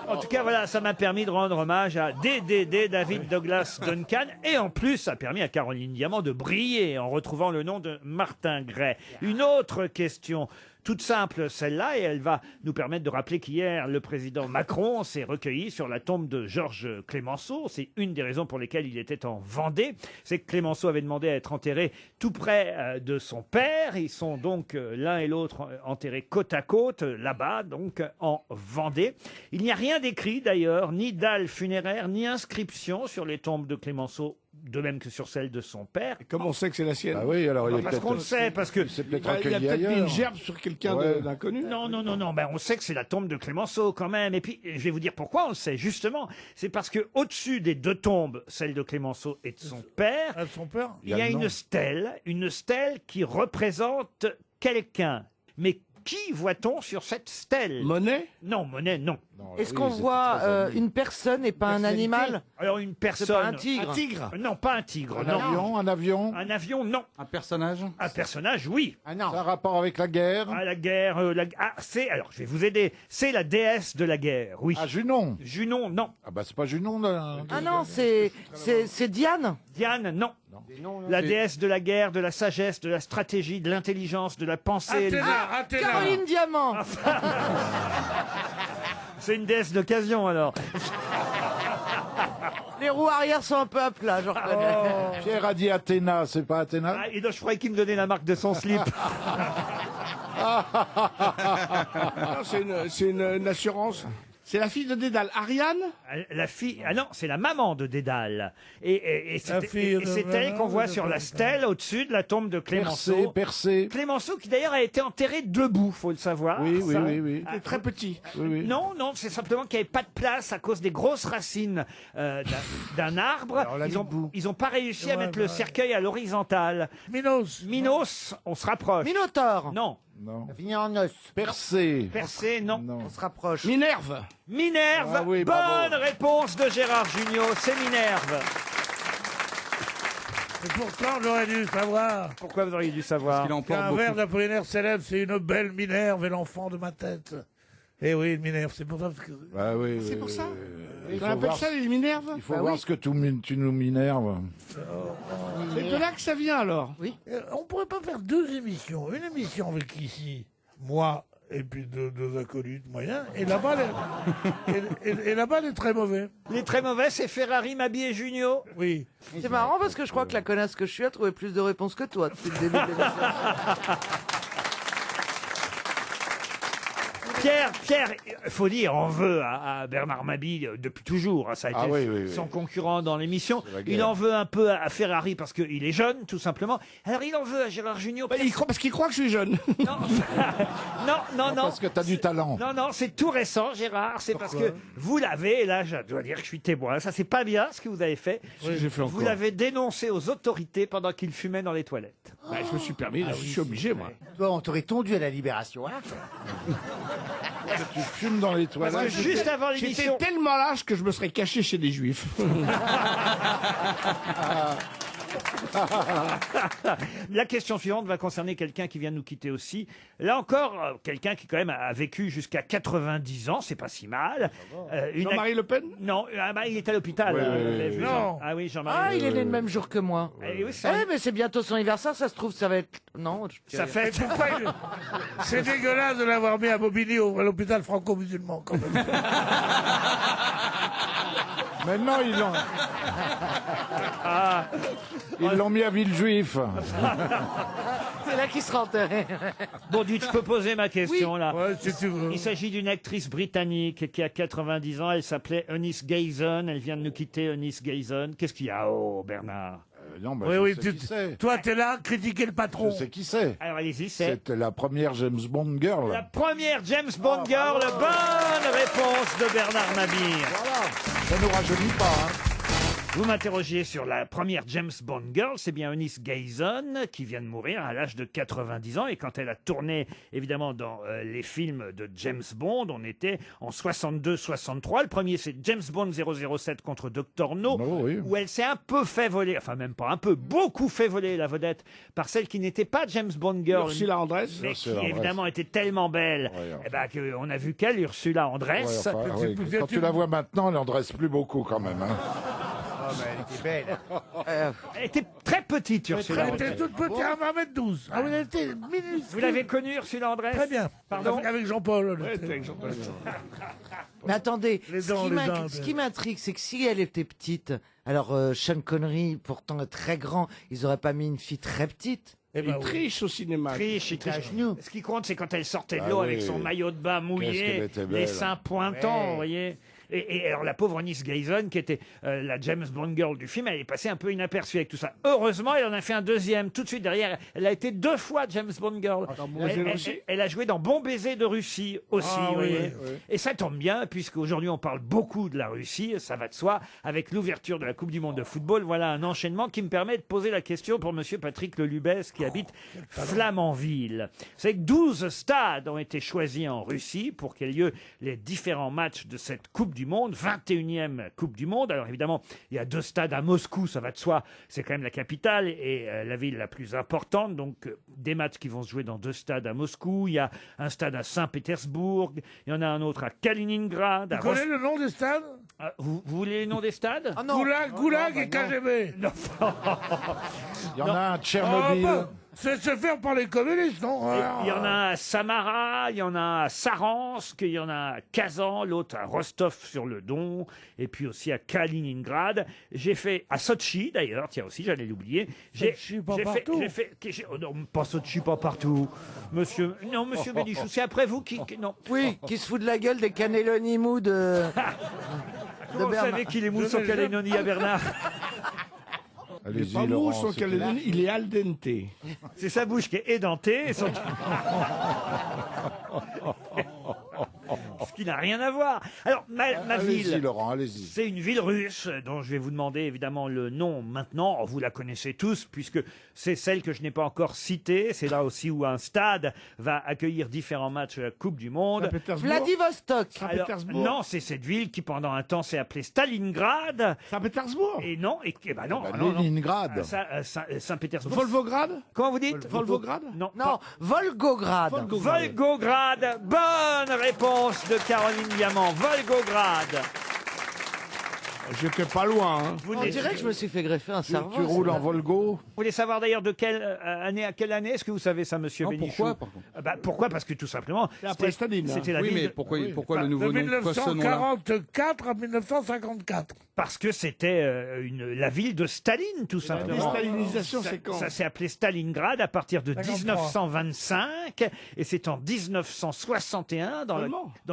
En tout cas, voilà, ça m'a permis de rendre hommage à DDD David Douglas Duncan et en plus, ça a permis à Caroline Diamant de briller en retrouvant le nom de Martin Gray. Une autre question. Toute simple, celle-là, et elle va nous permettre de rappeler qu'hier, le président Macron s'est recueilli sur la tombe de Georges Clémenceau. C'est une des raisons pour lesquelles il était en Vendée. C'est que Clémenceau avait demandé à être enterré tout près de son père. Ils sont donc l'un et l'autre enterrés côte à côte, là-bas, donc en Vendée. Il n'y a rien d'écrit d'ailleurs, ni dalle funéraire, ni inscription sur les tombes de Clémenceau, de même que sur celle de son père. Comment on sait que c'est la sienne? Ah oui, alors il est Parce qu'on le sait, parce que... C'est peut-être Il y a recueilli peut-être mis une ailleurs. gerbe sur quelqu'un Ouais. d'inconnu. Non, ben on sait que c'est la tombe de Clémenceau quand même. Et puis, je vais vous dire pourquoi on le sait. Justement, c'est parce que au-dessus des deux tombes, celle de Clémenceau et de son père, son père. il y a une stèle qui représente quelqu'un. Mais qui voit-on sur cette stèle? Monet? Non, Monet, non. Est-ce qu'on voit une personne et pas un animal? Alors une personne... C'est pas un tigre? Un tigre? Non, pas un tigre, Un non. avion, un avion. Un avion, non. Un personnage? Un personnage, oui. Ah non. Ça a un rapport avec la guerre. Ah, la guerre, c'est... Alors, je vais vous aider. C'est la déesse de la guerre, oui. Ah, Junon. Junon, non. Ah bah c'est pas Junon, là. Ah non, c'est Diane. Diane, non. La déesse de la guerre, de la sagesse, de la stratégie, de l'intelligence, de la pensée. Athéna. Caroline Diamant. C'est une déesse d'occasion alors. Les roues arrière sont un peu à plat, je reconnais. Pierre a dit Athéna, c'est pas Athéna? Ah, et donc je croyais qu'il me donnait la marque de son slip. Non, c'est une assurance. C'est la fille de Dédale. Ariane? La fille, ah non, c'est la maman de Dédale. Et La fille de c'est elle maman qu'on voit de sur la Dédale. stèle au-dessus de la tombe de Clémenceau. Percé. Clémenceau qui d'ailleurs a été enterré debout, faut le savoir. Oui, oui, ça. oui, oui. C'est très petit. Oui, oui. Non, c'est simplement qu'il n'y avait pas de place à cause des grosses racines d'un arbre. Ils ont pas réussi à mettre le cercueil à l'horizontale. Minos, on se rapproche. Minotaure. Non. Non. Ça finit en os. Percé. Persée, non. On se rapproche. Minerve. Minerve. Ah oui, Bonne bravo. réponse de Gérard Jugnot. C'est Minerve. Et pourtant, j'aurais dû savoir Pourquoi vous auriez dû savoir? Il en porte qu'un beaucoup. vers d'Apollinaire célèbre, c'est une belle Minerve et l'enfant de ma tête. Eh oui, Minerve, c'est pour ça que... Ah oui, C'est oui, pour oui, ça? Il On faut appelle voir, ça les Minerves? il faut voir ce que tu nous minerves. C'est de là que ça vient alors. Oui. On pourrait pas faire deux émissions. Une émission avec ici, moi, et puis deux acolytes moyens, et là-bas, et là-bas, les très mauvais. Les très mauvais, c'est Ferrari, Mabi et Junio. Oui. C'est marrant parce que je crois que la connasse que je suis a trouvé plus de réponses que toi depuis le début de l'émission. Pierre, faut dire, en veut à Bernard Mabille depuis toujours. Hein, ça a été Ah oui, oui, oui. son concurrent dans l'émission. C'est la guerre. Il en veut un peu à Ferrari parce qu'il est jeune, tout simplement. Alors il en veut à Gérard Jugnot. Parce qu'il croit que je suis jeune. Non. Parce que t'as du talent. Non, c'est tout récent, Gérard. C'est parce que vous l'avez, et là, je dois dire que je suis témoin. Ça, c'est pas bien ce que vous avez fait. J'ai fait Vous encore. l'avez dénoncé aux autorités pendant qu'il fumait dans les toilettes. Bah, je me suis permis, je suis obligé, moi. Toi, on t'aurait tondu à la Libération. Hein. Tu fumes dans les toilettes. Parce que juste avant J'étais l'émission... tellement lâche que je me serais caché chez des juifs. La question suivante va concerner quelqu'un qui vient de nous quitter aussi. Là encore, quelqu'un qui quand même a vécu jusqu'à 90 ans, c'est pas si mal. Jean-Marie Le Pen? Non, il est à l'hôpital. Oui, oui, vous l'avez oui, vu. oui. Non. Ah oui, Jean-Marie. Ah, il est né le même jour que moi. Eh oui, ça, Mais c'est bientôt son anniversaire, ça se trouve, ça va être... Non, ça fait... C'est dégueulasse de l'avoir mis à Bobigny à l'hôpital franco-musulman, quand même. Maintenant, ils l'ont mis à Villejuif. C'est là qu'il sera enterré. Bon, dites, je peux poser ma question, là. Ouais, si tu veux. Il s'agit d'une actrice britannique qui a 90 ans. Elle s'appelait Eunice Gayson. Elle vient de nous quitter, Eunice Gayson. Qu'est-ce qu'il y a? Oh, Bernard. Non, bah, Oui, je oui, sais qui c'est. toi, t'es là, critiquer le patron. Je sais qui c'est. Alors allez-y, c'est C'était la première James Bond girl. la première James Bond girl. Bonne réponse de Bernard Mabille. Voilà. Ça nous rajeunit pas, hein. Vous m'interrogiez sur la première James Bond girl, c'est bien Eunice Gayson qui vient de mourir à l'âge de 90 ans. Et quand elle a tourné, évidemment, dans les films de James Bond, on était en 62-63. Le premier, c'est James Bond 007 contre Dr. No, où elle s'est un peu fait voler, enfin même pas un peu, beaucoup fait voler la vedette par celle qui n'était pas James Bond girl. Ursula Andress. Mais qui, évidemment, était tellement belle, eh ben, qu'on a vu qu'elle, Ursula Andress. Ouais, enfin, oui. Quand tu la vois maintenant, elle n'en dresse plus beaucoup quand même. Hein. Oh, mais elle était belle. Elle était très petite, Ursula Elle Andress. était toute petite, à 1m12. Ah oui, elle était minuscule. Vous l'avez connue, Ursula Andress? Très bien. Pardon? Avec Jean-Paul. Ouais, avec Jean-Paul. Mais attendez, Les dents, ce qui m'intrigue, c'est que si elle était petite, alors Sean Connery, pourtant très grand, ils auraient pas mis une fille très petite. Eh ben, Il triche au cinéma. Il triche. Ce qui compte, c'est quand elle sortait de Ah l'eau oui. avec son maillot de bain Qu'est-ce mouillé, qu'elle était belle. les seins pointants, Ouais. vous voyez. Et alors la pauvre Eunice Gayson, qui était la James Bond girl du film, elle est passée un peu inaperçue avec tout ça. Heureusement, elle en a fait un deuxième tout de suite derrière. Elle a été 2 fois James Bond girl. Elle a joué dans Bon baiser de Russie aussi. Ah vous oui, voyez. oui. Et ça tombe bien, puisqu'aujourd'hui on parle beaucoup de la Russie, ça va de soi. Avec l'ouverture de la Coupe du Monde de football, voilà un enchaînement qui me permet de poser la question pour monsieur Patrick Lelubès, qui habite Flamanville. C'est que 12 stades ont été choisis en Russie pour qu'il y ait lieu les différents matchs de cette Coupe du Monde, 21e Coupe du Monde. Alors évidemment, il y a 2 stades à Moscou, ça va de soi, c'est quand même la capitale et la ville la plus importante, donc des matchs qui vont se jouer dans 2 stades à Moscou. Il y a un stade à Saint-Pétersbourg, il y en a un autre à Kaliningrad. Vous connaissez le nom des stades? Vous voulez les noms des stades? Ah non. Goulag et KGB. Non. Il y en a un à Tchernobyl. Ah, bah, c'est se faire par les communistes, non? Il y en a à Samara, il y en a à Saransk, il y en a à Kazan, l'autre à Rostov-sur-le-Don, et puis aussi à Kaliningrad. J'ai fait à Sochi, d'ailleurs, tiens aussi, j'allais l'oublier. Sochi, pas partout. Oh non, pas Sochi, pas partout. Monsieur Bénichou, c'est après vous qui non. Oui, qui se fout de la gueule des cannelloni mous de... Comment vous savez qu'il est mou son cannelloni à Bernard? Il est Allez-y, pas mou, Laurent, son c'est cannelloni, il est al dente. C'est sa bouche qui est édentée. Ce qui n'a rien à voir. Alors, ma Allez-y, ville, Laurent, allez-y. c'est une ville russe dont je vais vous demander évidemment le nom maintenant. Oh, vous la connaissez tous puisque c'est celle que je n'ai pas encore citée. C'est là aussi où un stade va accueillir différents matchs de la Coupe du Monde. Vladivostok. Alors, non, c'est cette ville qui pendant un temps s'est appelée Stalingrad. Saint-Pétersbourg. Et non, non, Bah, non, non. Leningrad. Saint-Pétersbourg. Volgograd. Comment vous dites? Volgograd. Non, Non, Volgograd. Volgograd. Bonne réponse de Caroline Diamant. Volgograd. J'étais pas loin. Hein. Vous On n'êtes- dirait que je me suis fait greffer un cerveau. Tu roules en Volgo. Vous voulez savoir d'ailleurs de quelle année à quelle année? Est-ce que vous savez ça, monsieur Non, Bénichou? pourquoi, par contre Pourquoi? Parce que tout simplement, après Staline, hein. c'était la Oui, ville mais de- pourquoi le nouveau De nom? Pourquoi ce nom-là? 1944 à 1954. parce que c'était la ville de Staline, tout La simplement. déstalinisation, c'est quand? Ça s'est appelé Stalingrad à partir de 53. 1925 et c'est en 1961 dans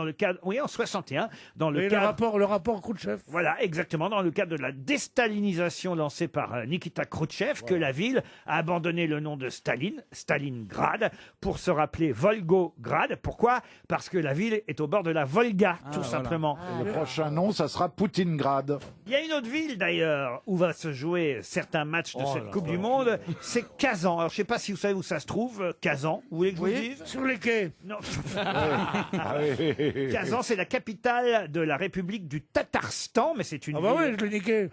le cadre, oui, en 61 dans le Et cadre. le rapport Khrouchtchev. Voilà, exactement, dans le cadre de la déstalinisation lancée par Nikita Khrouchtchev, que la ville a abandonné le nom de Stalingrad, pour se rappeler Volgograd. Pourquoi? Parce que la ville est au bord de la Volga, tout simplement. Et le prochain nom, ça sera Poutingrad. Il y a une autre ville d'ailleurs où va se jouer certains matchs de cette Coupe du Monde, c'est Kazan. Alors je sais pas si vous savez où ça se trouve, Kazan. Vous voulez que je vous le dise? Sur les quais. Non. Ah oui. Kazan, c'est la capitale de la République du Tatarstan, mais c'est une Ah bah ville... oui, je l'ai niqué.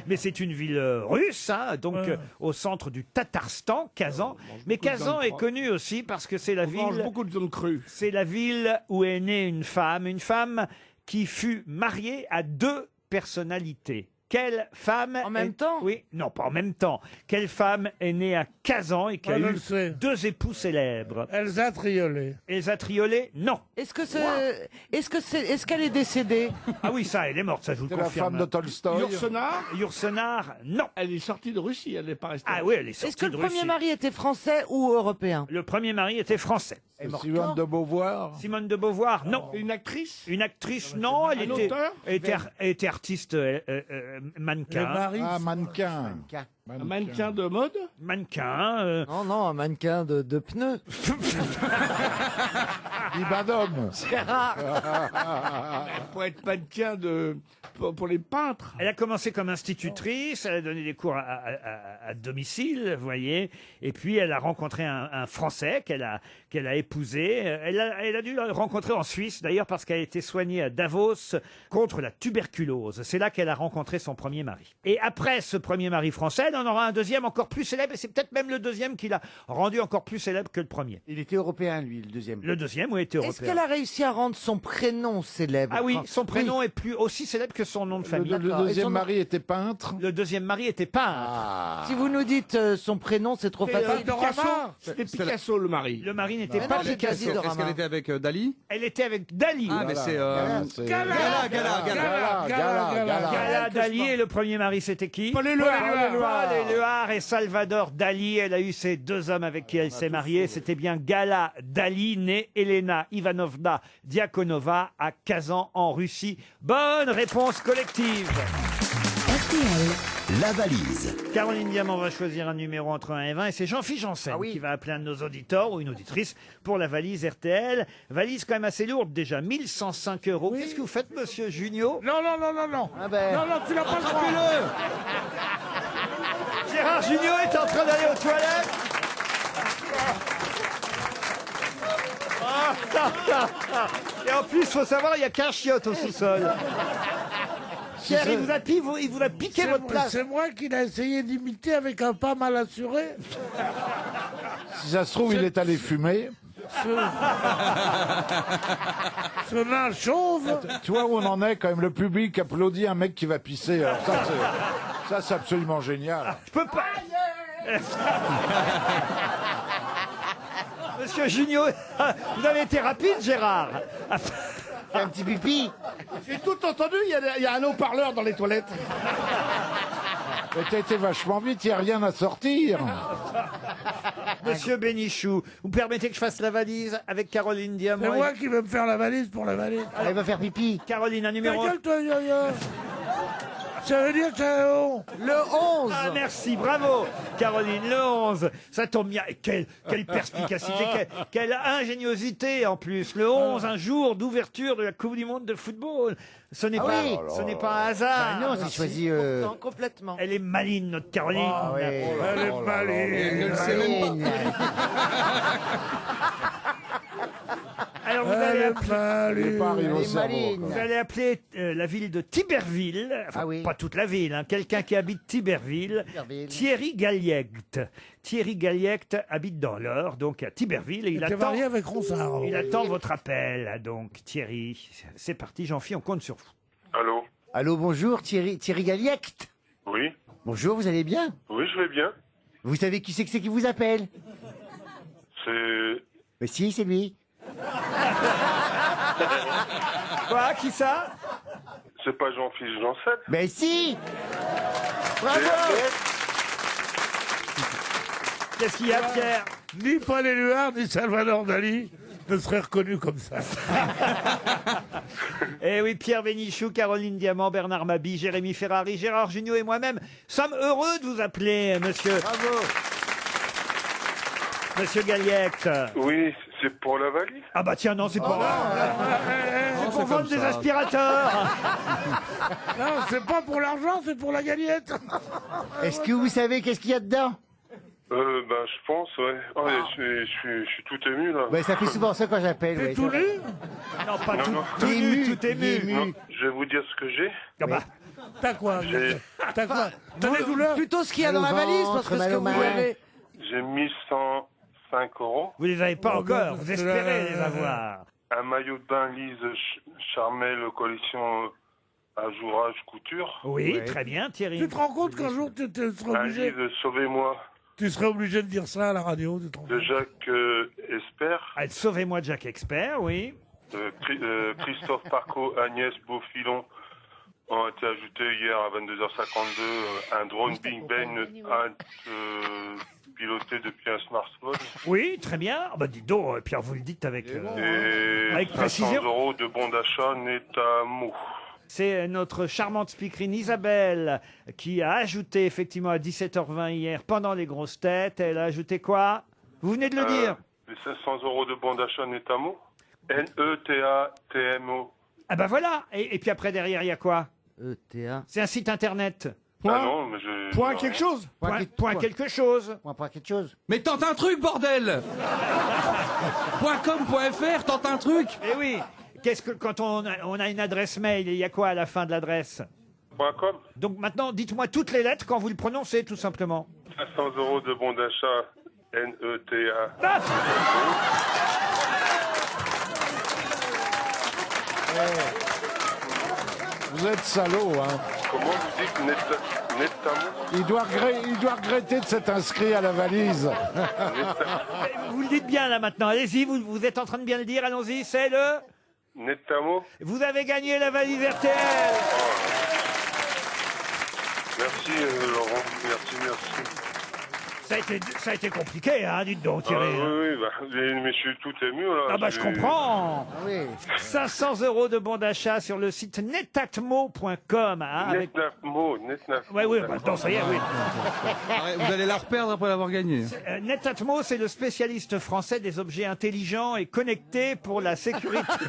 mais c'est une ville russe, hein, donc au centre du Tatarstan, Kazan. Mais Kazan est connue aussi parce que c'est la On mange ville... beaucoup de viande crue. C'est la ville où est née une femme qui fut mariée à 2 personnalités. Quelle femme... En même temps? Oui, non, pas en même temps. Quelle femme est née à Kazan et qui a je eu le sais. 2 époux célèbres? Elsa Triolet. Elsa Triolet, non. Est-ce qu'elle est décédée? Ah oui, ça, elle est morte, ça je vous le C'est la confirme. femme de Tolstoï. Yourcenar, non. Elle est sortie de Russie, elle n'est pas restée. Ah oui, elle est sortie Est-ce que le de premier Russie. mari était français ou européen? Le premier mari était français. Simone de Beauvoir. Simone de Beauvoir, non. Une actrice? Une actrice, non. Elle Un était, auteur? elle était artiste mannequin. Les maris. Ah, mannequin. Un mannequin de mode? Mannequin. Non, non, un mannequin de pneus. Ibadom. Pour être mannequin pour les peintres. Elle a commencé comme institutrice, elle a donné des cours à domicile, vous voyez, et puis elle a rencontré un Français qu'elle a épousé. Elle a dû le rencontrer en Suisse, d'ailleurs, parce qu'elle a été soignée à Davos contre la tuberculose. C'est là qu'elle a rencontré son premier mari. Et après ce premier mari français, elle en aura un deuxième encore plus célèbre, et c'est peut-être même le deuxième qui l'a rendu encore plus célèbre que le premier. Il était européen, lui, le deuxième. Le deuxième, oui, était européen. Est-ce qu'elle a réussi à rendre son prénom célèbre? Ah oui, son prénom est plus aussi célèbre que son nom de famille. Le deuxième mari était peintre. Le deuxième mari était peintre. Ah. Si vous nous dites son prénom, c'est trop facile. C'était Picasso, le mari. Le mari n'était Mais pas non, j'ai déjà dit Picasso. Dorama. Est-ce qu'elle était avec Dali? Elle était avec Dali. Ah, mais c'est... Gala, Gala Dali, et le premier mari, c'était qui? Paul Éluard. Paul Éluard et Salvador Dali. Elle a eu ces deux hommes avec qui elle s'est mariée. C'était bien Gala Dali, née Elena Ivanovna Diakonova à Kazan, en Russie. Bonne réponse collective. La valise. Caroline Diamant va choisir un numéro entre 1 et 20 et c'est Jean-Philippe Janssen qui va appeler un de nos auditeurs ou une auditrice pour la valise RTL. Valise quand même assez lourde déjà, 1105 €. Qu'est-ce que vous faites, monsieur Junio? Non. Ah ben... Non, tu n'as pas le droit. Gérard Junio est en train d'aller aux toilettes. Et en plus, il faut savoir, il n'y a qu'un chiotte au sous-sol. Pierre, il vous a piqué votre place. C'est moi qui l'ai essayé d'imiter avec un pas mal assuré. Si ça se trouve, il est allé fumer. Ce nain chauve. Tu vois où on en est quand même, le public applaudit un mec qui va pisser. Alors ça, c'est absolument génial. Je peux pas. Monsieur Junio, vous avez été rapide, Gérard. Fais un petit pipi. J'ai tout entendu, il y a un haut-parleur dans les toilettes. Mais t'as été vachement vite, il n'y a rien à sortir. Monsieur Bénichou, vous permettez que je fasse la valise avec Caroline Diamant? C'est moi qui vais me faire la valise pour la valise. Elle va faire pipi. Caroline, un Ta numéro... gueule, toi, yo-yo. Ça veut dire que c'est Le 11. Ah, merci, bravo, Caroline, le 11. Ça tombe bien. Quelle perspicacité, quelle ingéniosité en plus. Le 11, un jour d'ouverture de la Coupe du Monde de football. Ce n'est pas un hasard. Ah non, c'est choisi... Non, complètement. Elle est maligne, notre Caroline. Ah oui. Elle est maligne. Elle ne sait même pas. Alors vous allez appeler la ville de Tiberville, enfin, pas toute la ville, hein, quelqu'un qui habite Tiberville, Thierry Galliect. Thierry Galliect habite dans l'Eure, donc à Tiberville, et il attend, avec Ronsard. il attend votre appel, donc Thierry. C'est parti, Jean-Philippe, on compte sur vous. Allô? Allô, bonjour, Thierry Galliect. Oui? Bonjour, vous allez bien? Oui, je vais bien. Vous savez qui c'est qui vous appelle? C'est... Mais si, c'est lui. Quoi? Qui ça? C'est pas Jean-Philippe Janssen? Mais si! Bravo! Qu'est-ce qu'il y a, Pierre? Ni Paul Éluard, ni Salvador Dali ne seraient reconnus comme ça. Eh oui, Pierre Bénichou, Caroline Diamant, Bernard Mabie, Jérémy Ferrari, Gérard Jugnot et moi-même sommes heureux de vous appeler, monsieur. Bravo! Monsieur Galliect. Oui, c'est pour la valise? Ah bah tiens, non, c'est pour... c'est pour vendre des aspirateurs. Non, c'est pas pour l'argent, c'est pour la galiette. Est-ce que vous savez qu'est-ce qu'il y a dedans? Je pense, ouais. Oh, je suis tout ému, là. Ouais, ça fait souvent ça quand j'appelle. T'es Ouais, tout nu? Non, pas Non, tout, non. tout nu, tout ému. Non, je vais vous dire ce que j'ai. Ah bah, T'as quoi? T'as quoi? T'as des Vous- douleurs? Plutôt ce qu'il y a Mal dans au la valise, ventre, parce que ce mal que aux vous mains. avez... J'ai 1105 €. vous les avez pas Oh, encore, non, vous espérez les avoir. Un maillot de bain Lise Charmel, collection ajourage couture. Oui, Ouais. très bien, Thierry. Tu te rends compte qu'un jour tu serais Un obligé... livre Sauvez-moi Tu serais obligé de dire ça à la radio, tu te rends de compte? Jacques Esper. Allez, sauvez-moi de Jacques Expert, oui. Christophe Parco, Agnès Beaufilon ont été ajoutés hier à 22h52. Un drone Big Ben piloté depuis un smartphone. Oui, très bien. Ah bah dis donc, Pierre, vous le dites avec Et avec 500 précision. € de bon d'achat Netamo. C'est notre charmante speakerine Isabelle qui a ajouté effectivement à 17h20 hier, pendant les grosses têtes, elle a ajouté quoi? Vous venez de le dire. Les 500 € de bon d'achat Netamo. Netamo. Ah bah voilà. Et puis après, derrière, il y a quoi? ETA. C'est un site internet. Ah non, mais je... Point non. quelque chose. Point quelque chose. Point quelque chose. Mais tente un truc, bordel. .com.fr, tente un truc. Eh oui. Qu'est-ce que quand on a une adresse mail, il y a quoi à la fin de l'adresse? .com. Donc maintenant, dites-moi toutes les lettres quand vous le prononcez, tout simplement. 500 € de bon d'achat NETA. Ah Vous êtes salaud, hein. Comment vous dites Netamo? Il doit regretter de s'être inscrit à la valise. Vous le dites bien là maintenant. Allez-y, vous êtes en train de bien le dire. Allons-y, c'est le... Netamo. Vous avez gagné la valise RTL. Merci Laurent, merci. Ça a été compliqué, hein, dites donc, Thierry. Oui, mais je suis tout ému là. Ah bah je comprends. Ah oui. 500 € de bon d'achat sur le site netatmo.com. Hein, Netnafmo. Oui, non, ça y est, oui. Vous allez la reperdre après l'avoir gagnée. Netatmo, c'est le spécialiste français des objets intelligents et connectés pour la sécurité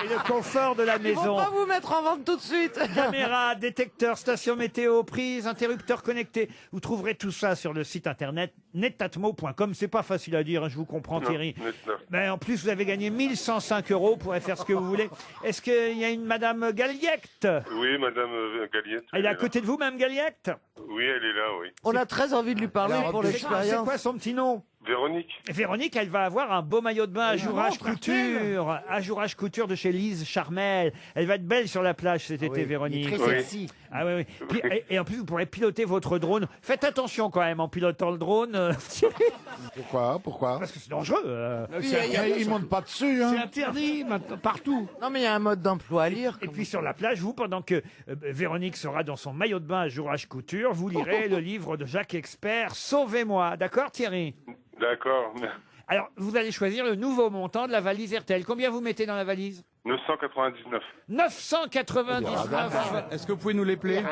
et le confort de la Ils vont maison. pas vous mettre en vente tout de suite. Caméra, détecteur, station météo, prise, interrupteur connecté. Vous trouverez tout ça sur le site internet netatmo.com. C'est pas facile à dire, hein, je vous comprends, Thierry. Mais en plus, vous avez gagné 1105 €. Vous pourrez faire ce que vous voulez. Est-ce qu'il y a une Madame Galliette? Oui, Madame Galliette. Elle est à côté de vous, Mme Galliette? Oui, elle est là, oui. On a très envie de lui parler pour C'est l'expérience. quoi son petit nom? Véronique. Véronique, elle va avoir un beau maillot de bain à Jourage Couture. À Jourage Couture de chez Lise Charmel. Elle va être belle sur la plage cet été, Véronique. Il est très sexy. Ah oui. Puis, et en plus, vous pourrez piloter votre drone. Faites attention quand même en pilotant le drone. Pourquoi? Parce que c'est dangereux. Il monte pas dessus, hein. C'est interdit maintenant, partout. Non, mais il y a un mode d'emploi à lire. Et puis sur la plage, vous, pendant que Véronique sera dans son maillot de bain à Jourage Couture, vous lirez le livre de Jacques Expert, Sauvez-moi. D'accord, Thierry? D'accord. Alors, vous allez choisir le nouveau montant de la valise RTL. Combien vous mettez dans la valise? 999. 999. Est-ce que vous pouvez nous les plaire?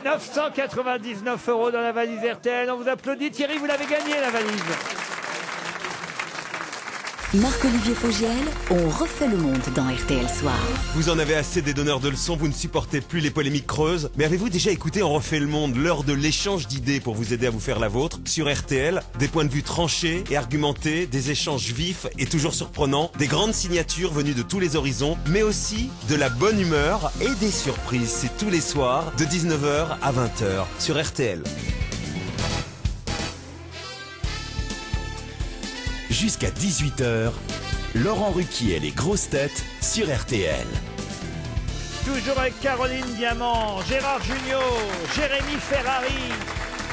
999 € dans la valise RTL. On vous applaudit. Thierry, vous l'avez gagné, la valise. Marc-Olivier Fogiel, on refait le monde dans RTL Soir. Vous en avez assez des donneurs de leçons, vous ne supportez plus les polémiques creuses. Mais avez-vous déjà écouté On refait le monde, l'heure de l'échange d'idées pour vous aider à vous faire la vôtre? Sur RTL, des points de vue tranchés et argumentés, des échanges vifs et toujours surprenants, des grandes signatures venues de tous les horizons, mais aussi de la bonne humeur et des surprises. C'est tous les soirs de 19h à 20h sur RTL. Jusqu'à 18h, Laurent Ruquier et les grosses têtes sur RTL. Toujours avec Caroline Diamant, Gérard Jugnot, Jérémy Ferrari,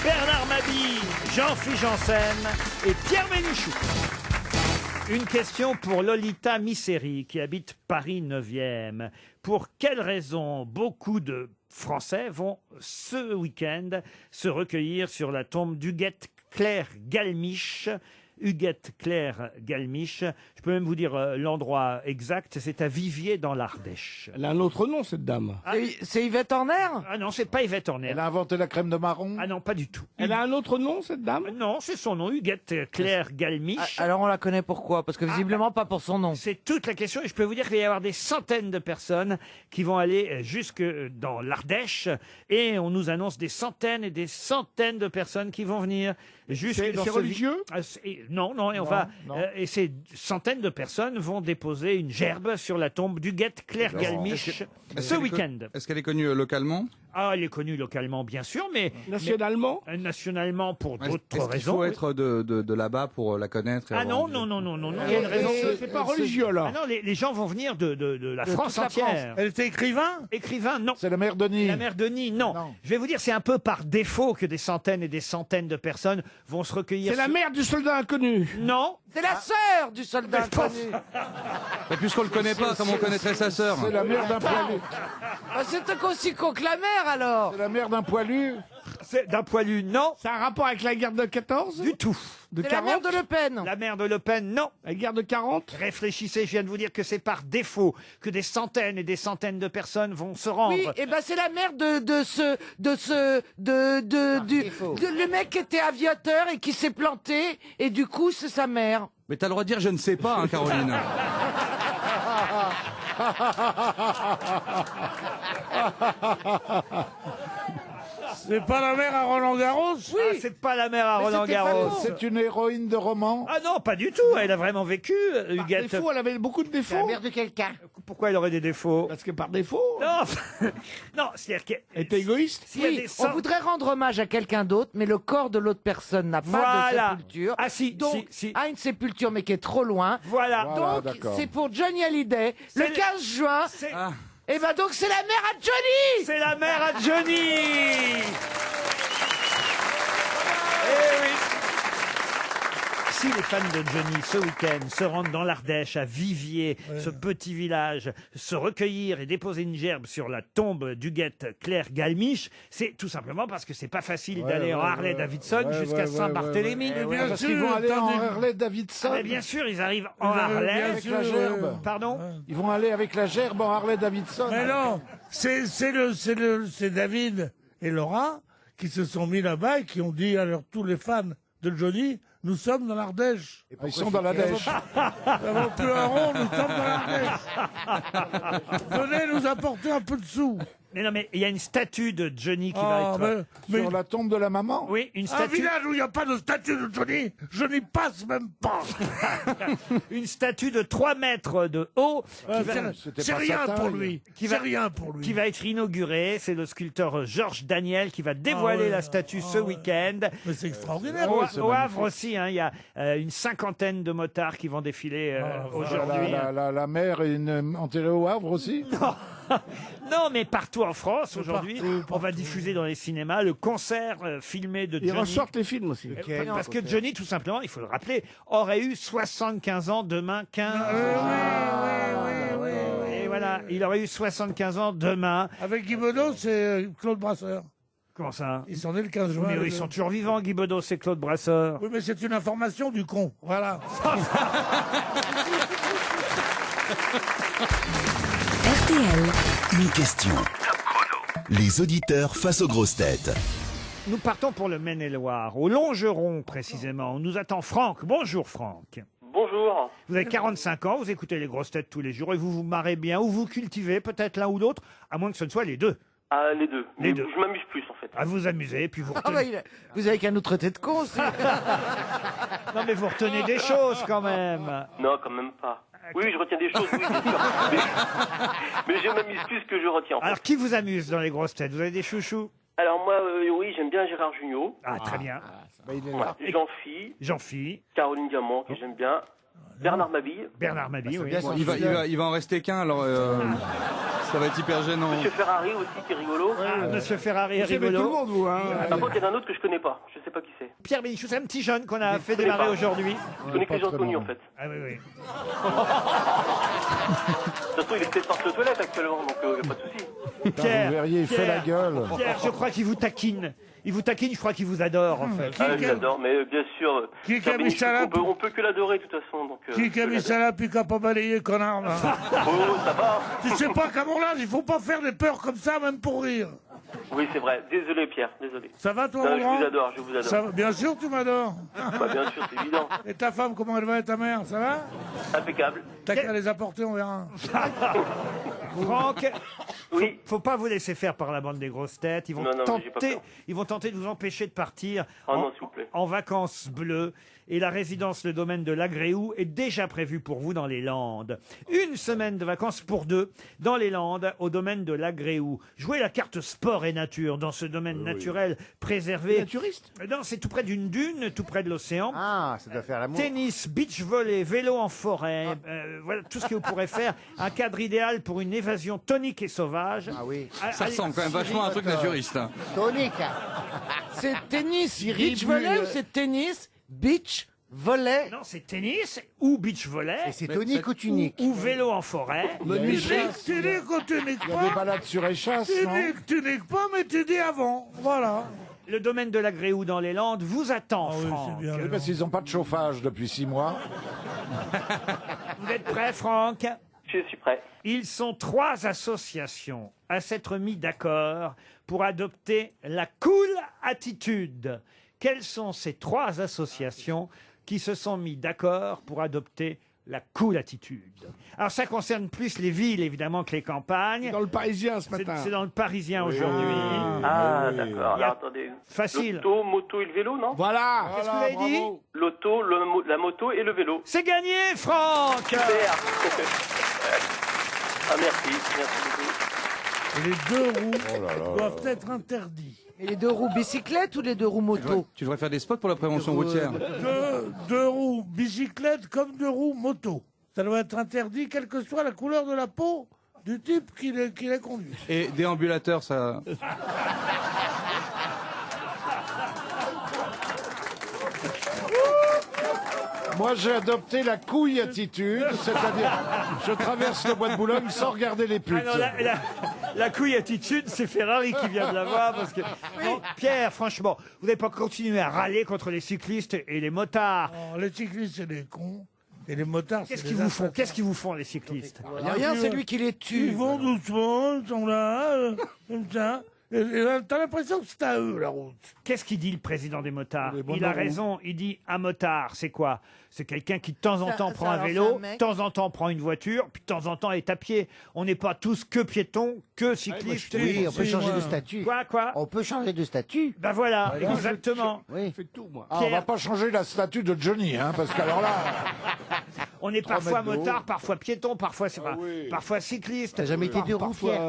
Bernard Mabille, Jean-Philippe Janssen et Pierre Bénichou. Une question pour Lolita Misseri qui habite Paris 9e. Pour quelle raison beaucoup de Français vont ce week-end se recueillir sur la tombe d'Huguette Claire Galmiche? Huguette Claire Galmiche. Je peux même vous dire l'endroit exact, c'est à Viviers dans l'Ardèche. Elle a un autre nom, cette dame. C'est Yvette Horner? Ah non, c'est pas Yvette Horner. Elle a inventé la crème de marron? Ah non, pas du tout. Elle a un autre nom, cette dame? Non, c'est son nom, Huguette Claire Galmiche. Alors on la connaît pourquoi? Parce que visiblement pas pour son nom. C'est toute la question et je peux vous dire qu'il va y avoir des centaines de personnes qui vont aller jusque dans l'Ardèche et on nous annonce des centaines et des centaines de personnes qui vont venir jusque dans c'est ce religieux? Non, et on va et ces centaines de personnes vont déposer une gerbe sur la tombe d'Huguette Claire Galmiche ce week-end. Est-ce qu'elle est connue localement? Ah, elle est connue localement, bien sûr, mais... Nationalement? Nationalement, pour d'autres Est-ce qu'il raisons. faut oui. être de là-bas pour la connaître? Ah non, non, il y a une raison. C'est pas religieux, alors. Ah non, les gens vont venir de la France toute la entière. France. Elle était écrivain? Écrivain, non. C'est la mère Denis. La mère Denis, non. Je vais vous dire, c'est un peu par défaut que des centaines et des centaines de personnes vont se recueillir. C'est la mère du soldat inconnu. Non. C'est la sœur du soldat inconnu. Mais puisqu'on le connaît pas, comment on connaîtrait sa sœur? C'est la mère d'un poilu. Ah, c'est aussi con que la mère alors. C'est la mère d'un poilu. D'un poilu, non. Ça a un rapport avec la guerre de 14? Du tout. De C'est la mère 40? de Le Pen. La mère de Le Pen, non. La guerre de 40? Réfléchissez, je viens de vous dire que c'est par défaut que des centaines et des centaines de personnes vont se rendre. Oui, et ben c'est la mère le mec qui était aviateur et qui s'est planté, et du coup c'est sa mère. Mais t'as le droit de dire je ne sais pas, hein, Caroline. C'est pas la mère à Roland Garros? Oui, c'est pas la mère à Roland Garros. C'est une héroïne de roman. Ah non, pas du tout. Elle a vraiment vécu, Huguette. Défaut, elle avait beaucoup de C'est la défauts. mère de quelqu'un. Pourquoi elle aurait des défauts? Parce que par défaut, Non, non, c'est-à-dire qu'elle elle était égoïste. s'il y a Oui, des on voudrait rendre hommage à quelqu'un d'autre, mais le corps de l'autre personne n'a pas Voilà. de sépulture. Ah si, Donc, si. a une sépulture, mais qui est trop loin. Voilà. Voilà, Donc, d'accord. c'est pour Johnny Hallyday, le C'est- 15 juin. C'est Et ben donc, c'est la mère à Johnny. c'est la mère à Johnny. Eh oui. Si les fans de Johnny, ce week-end, se rendent dans l'Ardèche, à Viviers, ce petit village, se recueillir et déposer une gerbe sur la tombe d'Huguette Claire Galmiche, c'est tout simplement parce que c'est pas facile d'aller en Harley-Davidson jusqu'à Saint-Barthélemy. Parce qu'ils vont aller en Harley-Davidson. Ah, mais bien sûr, ils arrivent en Ils arrivent Harley. bien Avec sûr, la gerbe. Pardon? Ils vont aller avec la gerbe en Harley-Davidson. Mais non, c'est David et Laura qui se sont mis là-bas et qui ont dit à tous les fans de Johnny, nous sommes dans l'Ardèche. Ah, ils sont dans la dèche. Nous avons plus un rond, nous sommes dans l'Ardèche. Venez nous apporter un peu de sous. Mais non, mais il y a une statue de Johnny qui Ah, va être... mais Sur la tombe de la maman. Oui, une un statue... village où il n'y a pas de statue de Johnny, je n'y passe même pas. Une statue de 3 mètres de haut Euh, c'était c'est pas rien sa pour taille. lui. Qui C'est va- rien pour lui. qui va être inaugurée. C'est le sculpteur Georges Daniel qui va dévoiler ouais. la statue ce Ah ouais. week-end. Mais c'est extraordinaire. Au, c'est au Havre magnifique. aussi, hein, il y a une cinquantaine de motards qui vont défiler aujourd'hui. La mère est enterrée au Havre aussi. Non, mais partout en France aujourd'hui, Partout, on va diffuser dans les cinémas le concert filmé de Ils Johnny. ressortent les films aussi. Parce que Johnny, tout simplement, il faut le rappeler, aurait eu 75 ans demain 15. Et voilà, il aurait eu 75 ans demain. Avec Guy Bedos, c'est Claude Brasseur. Comment ça? Ils sont nés le 15 juin. Mais les ils deux. sont toujours vivants, Guy Bedos et Claude Brasseur. Oui, mais c'est une information du con. Voilà. RTL, Une question. Les auditeurs face aux grosses têtes. Nous partons pour le Maine-et-Loire, au Longeron précisément. On nous attend Franck. Bonjour Franck. Bonjour. Vous avez 45 ans, vous écoutez les grosses têtes tous les jours et vous vous marrez bien ou vous cultivez peut-être l'un ou l'autre, à moins que ce ne soit les deux. Ah, les deux. Les Mais deux. Je m'amuse plus en fait. À vous amuser, puis vous Ah retenez... bah, vous avez qu'à nous traiter de cons. Non mais vous retenez des choses quand même. Non, quand même pas. Oui, je retiens des choses, oui, bien sûr. Mais je m'amuse plus que je retiens. En fait. Alors qui vous amuse dans les grosses têtes? Vous avez des chouchous? Alors moi, oui, j'aime bien Gérard Jugnot. Ah, très bien. Jean-Phi. Jean-Phi. Caroline Diamant, que j'aime bien. Bernard Mabille. Bernard Mabille, oui. Il va en rester qu'un, alors ça va être hyper gênant. Monsieur Ferrari aussi, qui est rigolo. Monsieur Ferrari est Vous aimez rigolo. tout le monde, vous, hein. Par contre, il y en a un autre que je connais pas. Je sais pas qui c'est. Pierre Bénichou, c'est un petit jeune qu'on a fait connais démarrer pas. aujourd'hui. Je connais que les gens connus, en fait. Ah oui, oui. De toute façon, il est peut-être parti aux toilettes actuellement, donc il n'y a pas de souci. Pierre, vous verriez, il fait la gueule. Pierre, je crois qu'il vous taquine. Il vous taquine, je crois qu'il vous adore, en fait. Ah, je l'adore, mais bien sûr. Qui Pierre a mis Bénichou, ça là on peut que l'adorer, de toute façon. Donc, Qui a mis ça là, puis qui a pas balayé, connard, là. Oh, ça va. Tu sais pas qu'à mon âge, il faut pas faire des peurs comme ça, même pour rire. Oui, c'est vrai. Désolé, Pierre, désolé. Ça va, toi, Non, mon je grand vous adore, je vous adore. Ça va. Bien sûr, tu m'adores. Bah, bien sûr, c'est évident. Et ta femme, comment elle va, et ta mère, ça va? Impeccable. T'as qu'à les apporter, on verra. Franck, Oui. faut pas vous laisser faire par la bande des grosses têtes. Ils vont, Non, non, mais j'ai pas peur. ils vont tenter de vous empêcher de partir Oh non, s'il vous plaît. en vacances bleues. Et la résidence, le domaine de l'Agréou, est déjà prévue pour vous dans les Landes. Une semaine de vacances pour deux dans les Landes, au domaine de l'Agréou. Jouez la carte sport et nature dans ce domaine naturel préservé. Naturiste? Non, c'est tout près d'une dune, tout près de l'océan. Ah, ça doit faire l'amour. Tennis, beach volley, vélo en forêt, voilà tout ce que vous pourrez faire. Un cadre idéal pour une évasion tonique et sauvage. Ah oui. Ça ressemble quand même vachement à un truc naturiste. hein. Tonique. C'est tennis, Thierry beach volley Bull. ou c'est tennis, beach volley? Non, c'est tennis ou beach volley. Et c'est tonique ou tunique? Ou vélo en forêt. Il y a Tu niques ou tu niques Il y a des pas? balades sur échasse, Tu non? niques pas, mais tu dis avant. Voilà. Le domaine de la Gréoux dans les Landes vous attend, Franck. Oui, parce qu'ils n'ont pas de chauffage depuis 6 mois. Vous êtes prêt, Franck? Je suis prêt. Ils sont 3 associations à s'être mis d'accord pour adopter la cool attitude. Quelles sont ces 3 associations qui se sont mis d'accord pour adopter la cool attitude? Alors ça concerne plus les villes évidemment que les campagnes. Dans le Parisien ce matin. C'est dans le Parisien aujourd'hui. Ah, d'accord. Alors, attendez. Facile. L'auto, moto et le vélo, non? Voilà. Qu'est-ce que vous avez dit? L'auto, la moto et le vélo. C'est gagné, Franck. Super. Ah, merci beaucoup. Et les 2 roues doivent être interdits. Et les 2 roues bicyclette ou les 2 roues moto? Tu devrais faire des spots pour la prévention routière. 2 roues bicyclette comme 2 roues moto. Ça doit être interdit, quelle que soit la couleur de la peau du type qui les conduit. Et déambulateurs, ça... Moi, j'ai adopté la couille attitude, c'est-à-dire, je traverse le bois de Boulogne sans regarder les putes. Ah non, la couille attitude, c'est Ferrari qui vient de l'avoir parce que non, Pierre, franchement, vous n'avez pas continué à râler contre les cyclistes et les motards. Oh, les cyclistes, c'est des cons. Et les motards, Qu'est-ce qu'ils vous font? Qu'est-ce qu'ils vous font, les cyclistes? Rien, c'est lui qui les tue. Ils vont doucement, ils sont là, comme ça. Et t'as l'impression que c'est à eux, la route. Qu'est-ce qu'il dit, le président des motards? Les Il a bonhommes. raison. Il dit un motard, c'est quoi? C'est quelqu'un qui de temps en temps Ça, prend un alors, c'est vélo, un mec. de temps en temps prend une voiture, puis de temps en temps est à pied. On n'est pas tous que piétons, que cyclistes. Oui, on peut changer de statut. Quoi? On peut changer de statut. Ben voilà, exactement. Oui. Fais tout, moi. Ah, on va pas changer la statue de Johnny, hein, parce qu'alors là... On est parfois mètres de haut. motard, parfois piéton, parfois oui. parfois cycliste. T'as jamais été 2 roues, Pierre?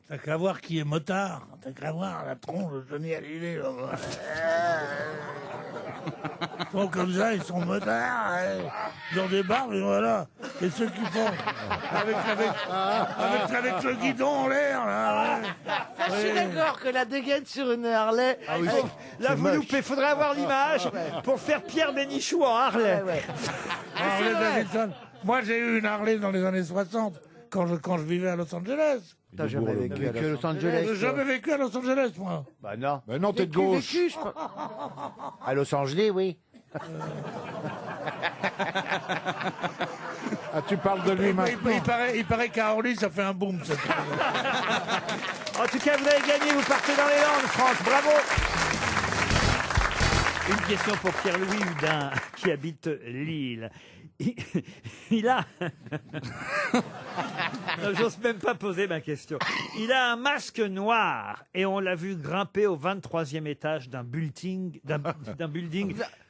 T'as qu'à voir qui est motard. T'as qu'à voir la tronche de Johnny Hallyday. Ils sont comme ça, ils sont motards. Ils ont des barbes, et voilà. Et ceux qui font avec le guidon en l'air, là. Ça, je suis d'accord que la dégaine sur une Harley. Là, vous loupez. Faudrait avoir l'image pour faire Pierre Bénichou en Harley. Harley Davidson. Moi, j'ai eu une Harley dans les années 60, quand je vivais à Los Angeles. T'as jamais vécu à Los Angeles? J'ai jamais vécu à Los Angeles, moi. Bah non. Mais non, t'es de gauche. À Los Angeles, oui. Ah, tu parles de lui maintenant. Il paraît qu'à Orly, ça fait un boom. Ça. En tout cas, vous avez gagné, vous partez dans les Landes, Franck. Bravo. Une question pour Pierre-Louis Hudin, qui habite Lille. Il a... Non, j'ose même pas poser ma question. Il a un masque noir et on l'a vu grimper au 23e étage d'un building,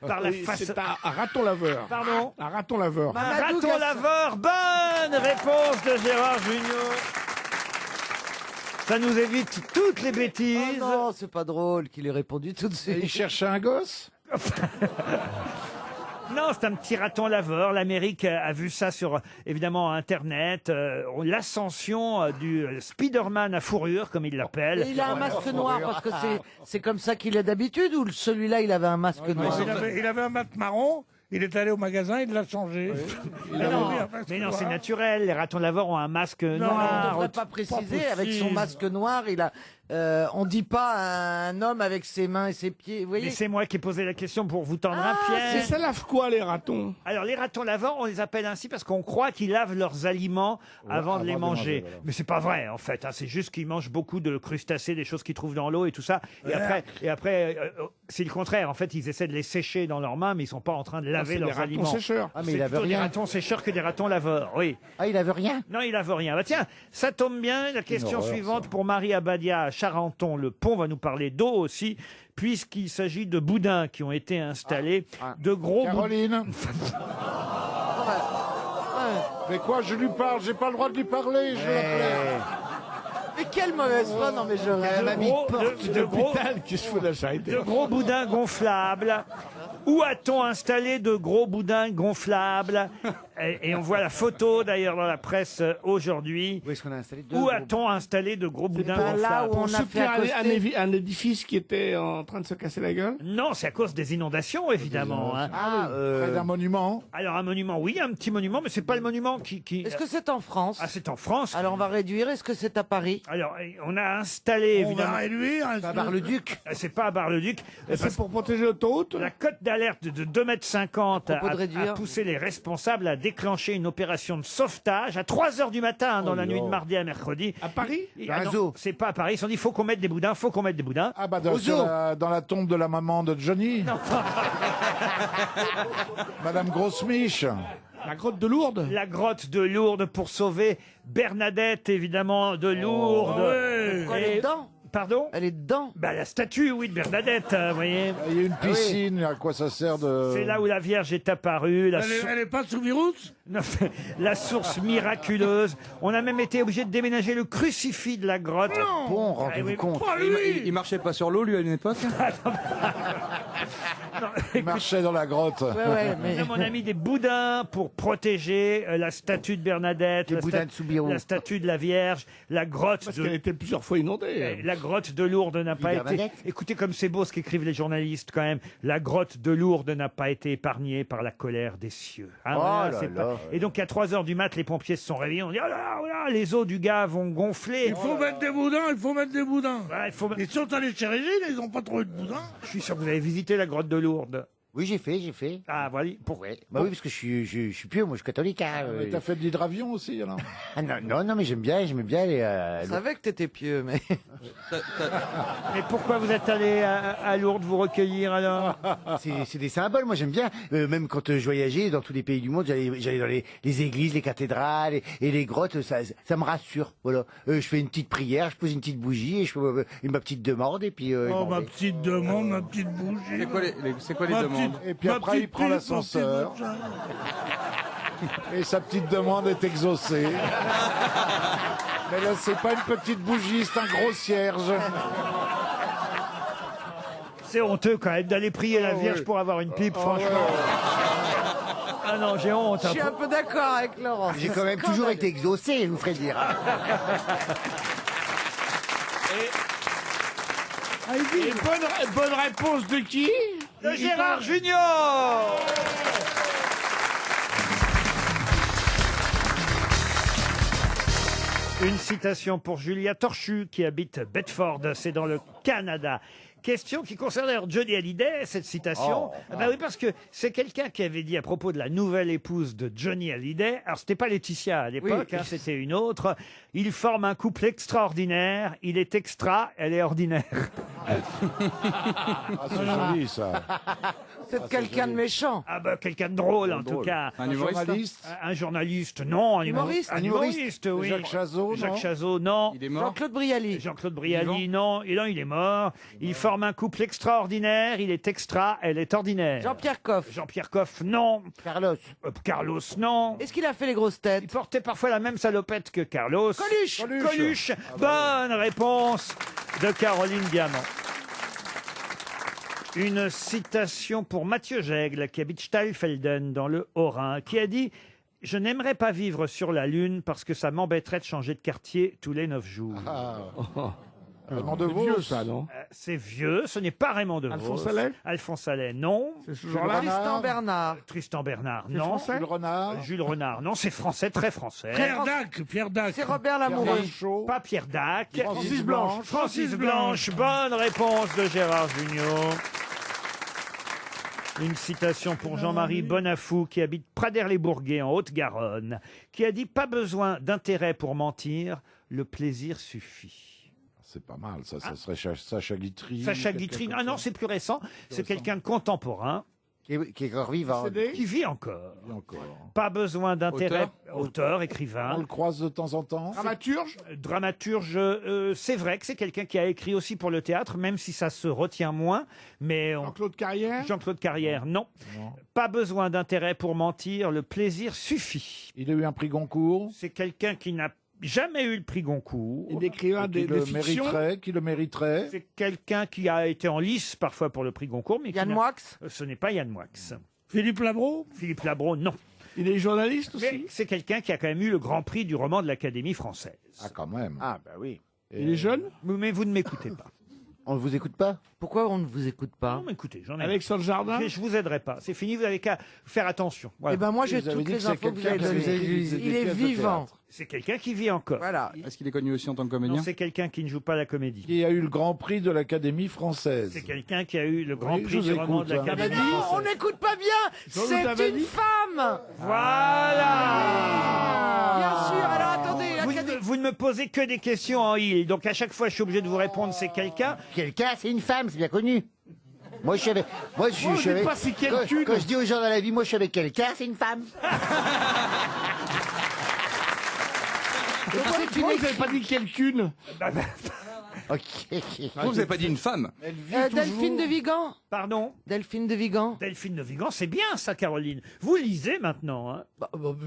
par la face... C'est un raton laveur. Pardon? Un raton laveur. Un raton laveur. Bonne réponse de Gérard Junior. Ça nous évite toutes les bêtises. Oh non, c'est pas drôle qu'il ait répondu tout de suite. Il cherchait un gosse? Non, c'est un petit raton laveur. L'Amérique a vu ça sur, évidemment, Internet. L'ascension du Spider-Man à fourrure, comme il l'appelle. Et il a un masque noir parce que c'est comme ça qu'il est d'habitude ou celui-là il avait un masque noir? Il avait un masque marron. Il est allé au magasin, il l'a changé. Mais non, c'est naturel. Les ratons laveurs ont un masque noir. On ne devrait pas préciser. Avec son masque noir, il a. On dit pas à un homme avec ses mains et ses pieds. Vous voyez? Mais c'est moi qui ai posé la question pour vous tendre un piège. Ça lave quoi, les ratons? Alors, les ratons laveurs, on les appelle ainsi parce qu'on croit qu'ils lavent leurs aliments avant de les manger. Voilà. Mais c'est pas vrai, en fait. Hein. C'est juste qu'ils mangent beaucoup de crustacés, des choses qu'ils trouvent dans l'eau et tout ça. Et après, c'est le contraire. En fait, ils essaient de les sécher dans leurs mains, mais ils sont pas en train de laver leurs aliments. Sécheurs. Ah, mais C'est il avait plutôt des rien. ratons sécheurs que des ratons laveurs, oui. Ah, il avait rien? Non, il lavent rien. Bah tiens, ça tombe bien. La question horreur, suivante pour Marie Abadia à Charenton-le-Pont va nous parler d'eau aussi, puisqu'il s'agit de boudins qui ont été installés. De gros Caroline. Mais quoi, je lui parle? J'ai pas le droit de lui parler, je l'appelais. Mais quelle mauvaise foi, non mais je rêve. de gros, qui se fout de la charité. de gros boudins gonflables. Où a-t-on installé de gros boudins gonflables? Et on voit la photo d'ailleurs dans la presse aujourd'hui. Où est-ce qu'on a installé Où a-t-on installé de gros boudins pas là gonflables? où on a fait Soutenir accoster. un édifice qui était en train de se casser la gueule? Non, c'est à cause des inondations, évidemment. Hein. Près d'un monument. Alors un monument, oui, un petit monument, mais c'est pas le monument qui... Est-ce que c'est en France? Ah, c'est en France. Alors on va réduire. Est-ce que c'est à Paris? Alors, on a installé, On évidemment... va réduire. À Bar-le-Duc. C'est pas à Bar-le-Duc. C'est pour protéger l'autoroute. La cote d'alerte de 2,50 m Propos de a réduire. poussé les responsables à déclencher une opération de sauvetage à 3 h du matin dans la nuit de mardi à mercredi. À Paris Ah non, c'est pas à Paris. Ils ont dit faut qu'on mette des boudins, faut qu'on mette des boudins. Ah bah dans la tombe de la maman de Johnny. Madame Grossemiche. La grotte de Lourdes. La grotte de Lourdes pour sauver Bernadette, évidemment, de Lourdes. Ah ouais. Elle est dedans. Pardon? Elle est dedans. Bah, la statue, oui, de Bernadette, vous voyez. Il y a une piscine, à quoi ça sert de... C'est là où la Vierge est apparue. Elle est pas sous virus? Non, la source miraculeuse. On a même été obligé de déménager le crucifix de la grotte. Bon, Ah, rendez-vous oui, compte. Pas lui. Il marchait pas sur l'eau, lui, à une époque. Il marchait dans la grotte. Là, on a mis des boudins pour protéger la statue de Bernadette, boudins de Soubirous. la statue de la Vierge, la grotte Parce de... qu'elle était plusieurs fois inondée. La grotte de Lourdes n'a pas été... Bernadette. Écoutez comme c'est beau ce qu'écrivent les journalistes quand même. La grotte de Lourdes n'a pas été épargnée par la colère des cieux. Hein, Oh voilà, là c'est là. Et donc à 3 h du mat, les pompiers se sont réveillés. On dit oh là, oh là, les os du gars vont gonfler. Il faut mettre des boudins, il faut mettre des boudins. Ouais, il faut... Ils sont allés chez Régine, ils ont pas trouvé de boudins. Je suis sûr que vous avez visité la grotte de Lourdes. Oui, j'ai fait. Ah, voilà. Ouais. Bah oui, parce que je suis pieux, moi, je suis catholique. Hein, Mais t'as fait de l'hydravion aussi, alors. Ah, non, mais j'aimais bien les... Je savais que t'étais pieux, mais... Et pourquoi vous êtes allé à Lourdes vous recueillir alors? C'est des symboles, moi j'aime bien. Même quand je voyageais dans tous les pays du monde, j'allais dans les églises, les cathédrales et les grottes, ça me rassure. Voilà. Je fais une petite prière, je pose une petite bougie et je fais ma petite demande et puis... Oh, ma petite demande, ma petite bougie. C'est quoi les demandes? Et puis après, il prend l'ascenseur. Et sa petite demande est exaucée. Mais là, c'est pas une petite bougie, c'est un gros cierge. C'est honteux quand même d'aller prier la Vierge pour avoir une pipe, franchement. Ah non, j'ai honte. Je suis un peu d'accord avec Laurent. J'ai quand même toujours été exaucé, je vous ferai dire. Et bonne réponse de qui? De Gérard Junior. Une citation pour Julia Torchu qui habite Bedford, c'est dans le Canada. Question qui concerne d'ailleurs Johnny Hallyday, cette citation. Bah oui, parce que c'est quelqu'un qui avait dit à propos de la nouvelle épouse de Johnny Hallyday, alors c'était pas Laetitia à l'époque, hein, c'était une autre, il forme un couple extraordinaire, il est extra, elle est ordinaire. Ah, c'est joli, ça. C'est quelqu'un de méchant. Ah bah quelqu'un de drôle en tout cas. Un humoriste? Un journaliste, non. Humoriste. Un humoriste, oui. Jacques Chazot, non? Jacques Chazot, non. Il est mort? Jean-Claude Brialy. Jean-Claude Brialy, non. Et non, il est mort. Il forme un couple extraordinaire. Il est extra, elle est ordinaire. Jean-Pierre Coff. Jean-Pierre Coff, non. Carlos. Carlos, non. Est-ce qu'il a fait les grosses têtes? Il portait parfois la même salopette que Carlos. Coluche. Coluche. Bonne réponse de Caroline Diamant. Une citation pour Mathieu Jègle, qui habite Stahlfelden, dans le Haut-Rhin, qui a dit « Je n'aimerais pas vivre sur la Lune parce que ça m'embêterait de changer de quartier tous les 9 jours. Raymond DeVos. C'est vieux, ça, non? C'est vieux, ce n'est pas Raymond DeVos. Alphonse Allais? Alphonse Allais, non. C'est ce genre-là? Tristan Bernard. Tristan Bernard, C'est non. français? Jules Renard. Jules Renard, non. C'est français, très français. Pierre Dac, Pierre Dac. C'est Robert Lamoureux. Chaud. Pas Pierre Dac. Francis Blanche. Francis Blanche, bonne réponse de Gérard Junior. Une citation pour Jean-Marie Bonafou, qui habite Pradères-les-Bourguets, en Haute-Garonne, qui a dit « Pas besoin d'intérêt pour mentir, le plaisir suffit C'est pas mal, ça serait Sacha Guitry. ». Sacha Guitry, ah non, c'est plus récent, c'est quelqu'un de contemporain, Qui est encore vivant. qui vit encore. Il y a encore. Pas besoin d'intérêt. Auteur, écrivain. On le croise de temps en temps. Dramaturge? Dramaturge, c'est vrai que c'est quelqu'un qui a écrit aussi pour le théâtre, même si ça se retient moins. Mais Jean-Claude Carrière? Jean-Claude Carrière, non. Pas besoin d'intérêt pour mentir, le plaisir suffit. Il a eu un prix Goncourt. C'est quelqu'un qui n'a jamais eu le prix Goncourt. Il écrivait Qui le mériterait. C'est quelqu'un qui a été en lice parfois pour le prix Goncourt, mais Yann Moix? Ce n'est pas Yann Moix. Philippe Labro? Philippe Labro, non. Il est journaliste Mais aussi? c'est quelqu'un qui a quand même eu le grand prix du roman de l'Académie française. Ah, quand même. Ah, bah oui. Il est jeune? Mais vous ne m'écoutez pas. On ne vous écoute pas? Pourquoi on ne vous écoute pas? Non, mais écoutez, j'en ai. Alexandre Jardin? Je vous aiderai pas. C'est fini, vous avez qu'à faire attention. Voilà. Eh ben moi j'ai Vous avez toutes dit les que c'est infos que vous quelqu'un avez qui avait données. écrit des Il est pièces de vivant. théâtre. C'est quelqu'un qui vit encore. Voilà. Est-ce qu'il est connu aussi en tant que Non, comédien? c'est quelqu'un qui ne joue pas la comédie. Qui a eu le Grand Prix de l'Académie française. C'est quelqu'un qui a eu le Grand Oui, Prix je du vous roman écoute, de hein. l'Académie Non, on française. n'écoute pas bien. vous C'est avez une dit femme. Voilà. Bien sûr. Alors attendez. Vous ne me posez que des questions en il. Donc à chaque fois, je suis obligé de vous répondre c'est quelqu'un. Quelqu'un, c'est une femme, c'est bien connu. Moi, je suis avec. Moi, je Vous suis dites avec. pas c'est quelqu'une. Quand je dis aux gens dans la vie, moi, je suis avec quelqu'un, c'est une femme. Pourquoi vous n'avez pas dit quelqu'une? Ok. Vous n'avez pas dit une femme? Elle vit Delphine de Vigan. Pardon. Delphine de Vigan. Delphine de Vigan, c'est bien ça, Caroline. Vous lisez maintenant. Hein.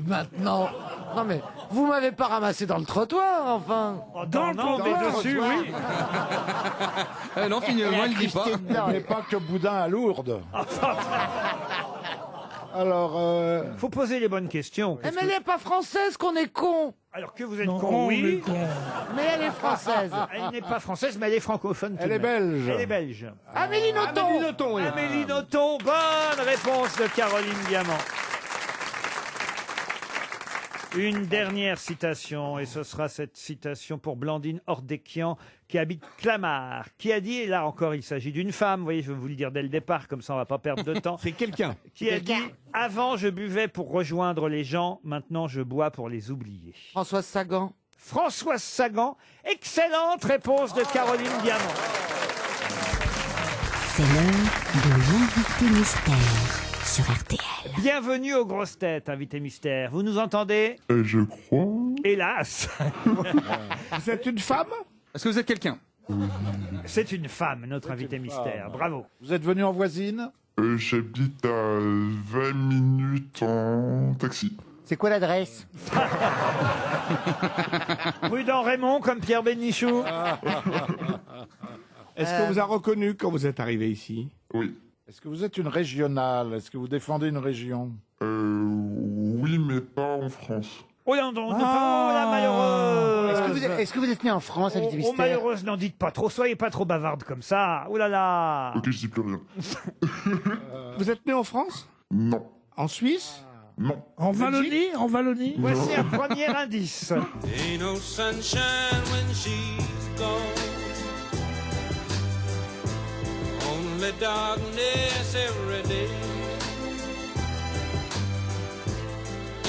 Maintenant. Non mais vous m'avez pas ramassé dans le trottoir, enfin. Oh, non, mais dessus, oui. Non, finalement, il ne dit pas. Il n'est pas que boudin à Lourdes. Alors, Faut poser les bonnes questions. Eh, mais elle n'est pas française, qu'on est con. Alors que vous êtes Non, con, on est oui. con. Mais elle est française. Elle n'est pas française, mais elle est francophone. tout Elle de est même. belge. Elle est belge. Amélie Nothomb. Amélie Nothomb, oui. Amélie Nothomb, bonne réponse de Caroline Diamant. Une dernière citation, et ce sera cette citation pour Blandine Ordekian, qui habite Clamart, qui a dit, et là encore il s'agit d'une femme, vous voyez, je vais vous le dire dès le départ, comme ça on va pas perdre de temps. C'est quelqu'un. Qui a dit « Avant je buvais pour rejoindre les gens, maintenant je bois pour les oublier Françoise Sagan. ». Françoise Sagan, excellente réponse de Caroline Diamant. C'est l'heure de l'invité mystère sur RTL. Bienvenue aux grosses têtes, invité mystère. Vous nous entendez? Je crois. Hélas. Vous êtes une femme? Est-ce que vous êtes quelqu'un? C'est une femme, notre invité mystère. Bravo. vous êtes venu en voisine? J'habite à 20 minutes en taxi. C'est quoi l'adresse? Prudent Raymond, comme Pierre Bénichou. Est-ce qu'on vous a reconnu quand vous êtes arrivé ici? Oui. Est-ce que vous êtes une régionale? Est-ce que vous défendez une région? Oui, mais pas en France. Oh là, non, pas, oh là, malheureuse. Est-ce que vous êtes né en France, invité Oh, mystère? malheureuse, n'en dites pas trop, soyez pas trop bavarde comme ça. Oh là là. Ok, je dis plus rien. Vous êtes né en France? Non. En Suisse? Non. En Wallonie? En Wallonie? Voici un premier indice. Ain't no sunshine when she's gone. Only darkness every day.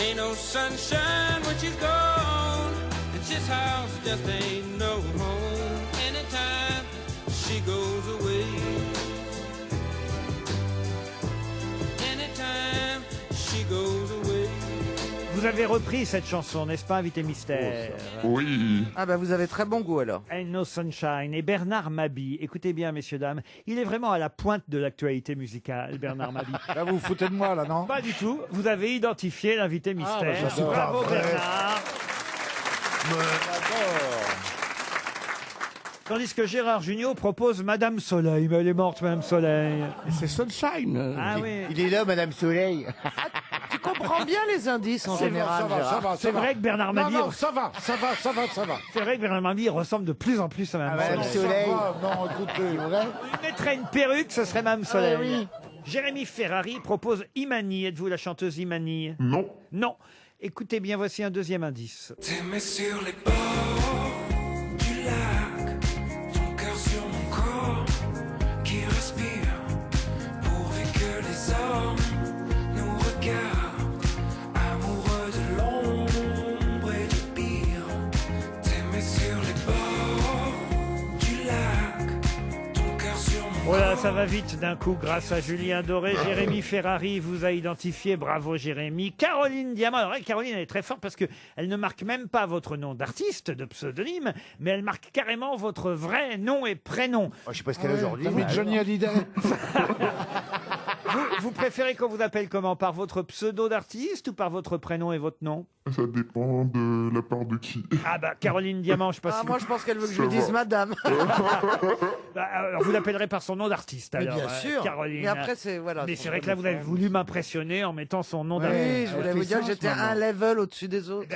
Ain't no sunshine when she's gone. And this house just ain't no home. Anytime she goes away. Anytime she goes away. Vous avez repris cette chanson, n'est-ce pas, invité mystère? Oui. Ah bah vous avez très bon goût alors. Ain't No Sunshine et Bernard Mabie. Écoutez bien, messieurs, dames, il est vraiment à la pointe de l'actualité musicale, Bernard Mabie. Là, vous vous foutez de moi, là, non? Pas du tout. Vous avez identifié l'invité mystère. bah, j'adore. Bravo, C'est pas vrai. Bernard. Tandis que Gérard Jugnot propose Madame Soleil. Mais elle est morte, Madame Soleil. C'est Sunshine. Ah oui. Il est là, Madame Soleil. Tu comprends bien les indices en Ça général. va, ça Gérard. va. C'est vrai que Bernard Non, Mabie. non, ça va. C'est vrai que Bernard Mabie ressemble de plus en plus à Madame Madame Soleil. Soleil. Non, écoutez. Il mettrait une perruque, ce serait Madame Soleil. oui. Jérémy Ferrari propose Imani. Êtes-vous la chanteuse Imani? Non. Non. Écoutez bien, voici un deuxième indice. T'aimais sur les bords du lac, ton cœur sur mon corps qui respire, pourvu que les hommes nous regardent, amoureux de l'ombre et du pire. T'aimais sur les bords du lac, ton cœur sur mon Oh là, ça va vite d'un coup grâce à Julien Doré. Jérémy Ferrari vous a identifié. Bravo, Jérémy. Caroline Diamant. Alors, Caroline, elle est très forte parce que elle ne marque même pas votre nom d'artiste, de pseudonyme, mais elle marque carrément votre vrai nom et prénom. Oh, je sais pas ce qu'elle a aujourd'hui. T'as mis Johnny Hallyday? Vous préférez qu'on vous appelle comment? Par votre pseudo d'artiste ou par votre prénom et votre nom? Ça dépend de la part de qui. Ah bah Caroline Diamant, je sais pas si Moi, vous... je pense qu'elle veut que je Ça lui dise va. madame. Bah, alors, vous l'appellerez par son nom d'artiste, Mais alors, bien sûr. Caroline. Mais après, c'est voilà. Mais c'est vrai que là, vous avez voulu m'impressionner en mettant son nom d'artiste. Oui, je voulais vous dire que j'étais un level au-dessus des autres.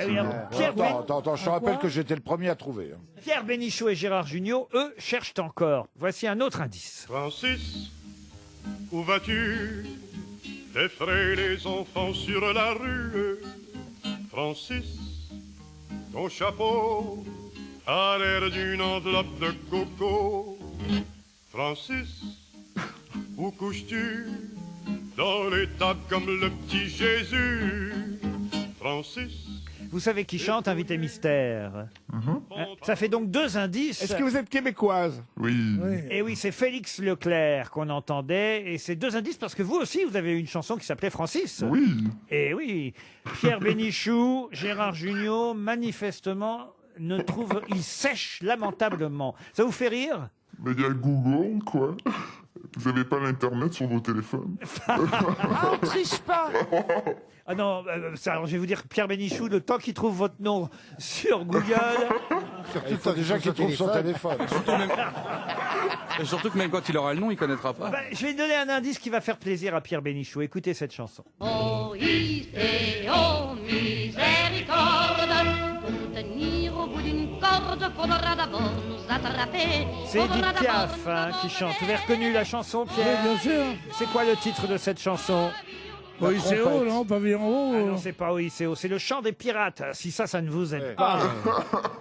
Pierre Attends, je te rappelle que j'étais le premier à trouver. hein. Pierre Bénichou et Gérard Jugnot, eux, cherchent encore. Voici un autre indice. Francis, où vas-tu effrayer les enfants sur la rue? Francis, ton chapeau a l'air d'une enveloppe de coco. Francis, où couches-tu dans les tables comme le petit Jésus? Francis. Vous savez qui chante Invité Mystère? Ça fait donc 2 indices. Est-ce que vous êtes québécoise? Oui. Et oui, c'est Félix Leclerc qu'on entendait. Et c'est 2 indices parce que vous aussi, vous avez une chanson qui s'appelait Francis. Oui. Et oui, Pierre Bénichou, Gérard Jugnot, manifestement, ne trouvent... Ils sèchent lamentablement. Ça vous fait rire? Mais il y a Google, quoi. Vous avez pas l'internet sur vos téléphones. Ah, on triche pas. Ah non, alors je vais vous dire, Pierre Bénichou, le temps qu'il trouve votre nom sur Google... Il faut déjà qu'il trouve son téléphone. Surtout que même quand il aura le nom, il connaîtra pas. Bah, je vais donner un indice qui va faire plaisir à Pierre Bénichou. Écoutez cette chanson. Oh, oh, miséricorde, pour nous tenir au bout d'une corde, faudra d'abord nous attraper. C'est Edith Piaf qui chante. Vous avez reconnu la chanson, Pierre? Oui, bien sûr. C'est quoi le titre de cette chanson? OICO, non? Pavillon haut. Ah non, c'est pas OICO, c'est le chant des pirates. Si ça ne vous aide pas.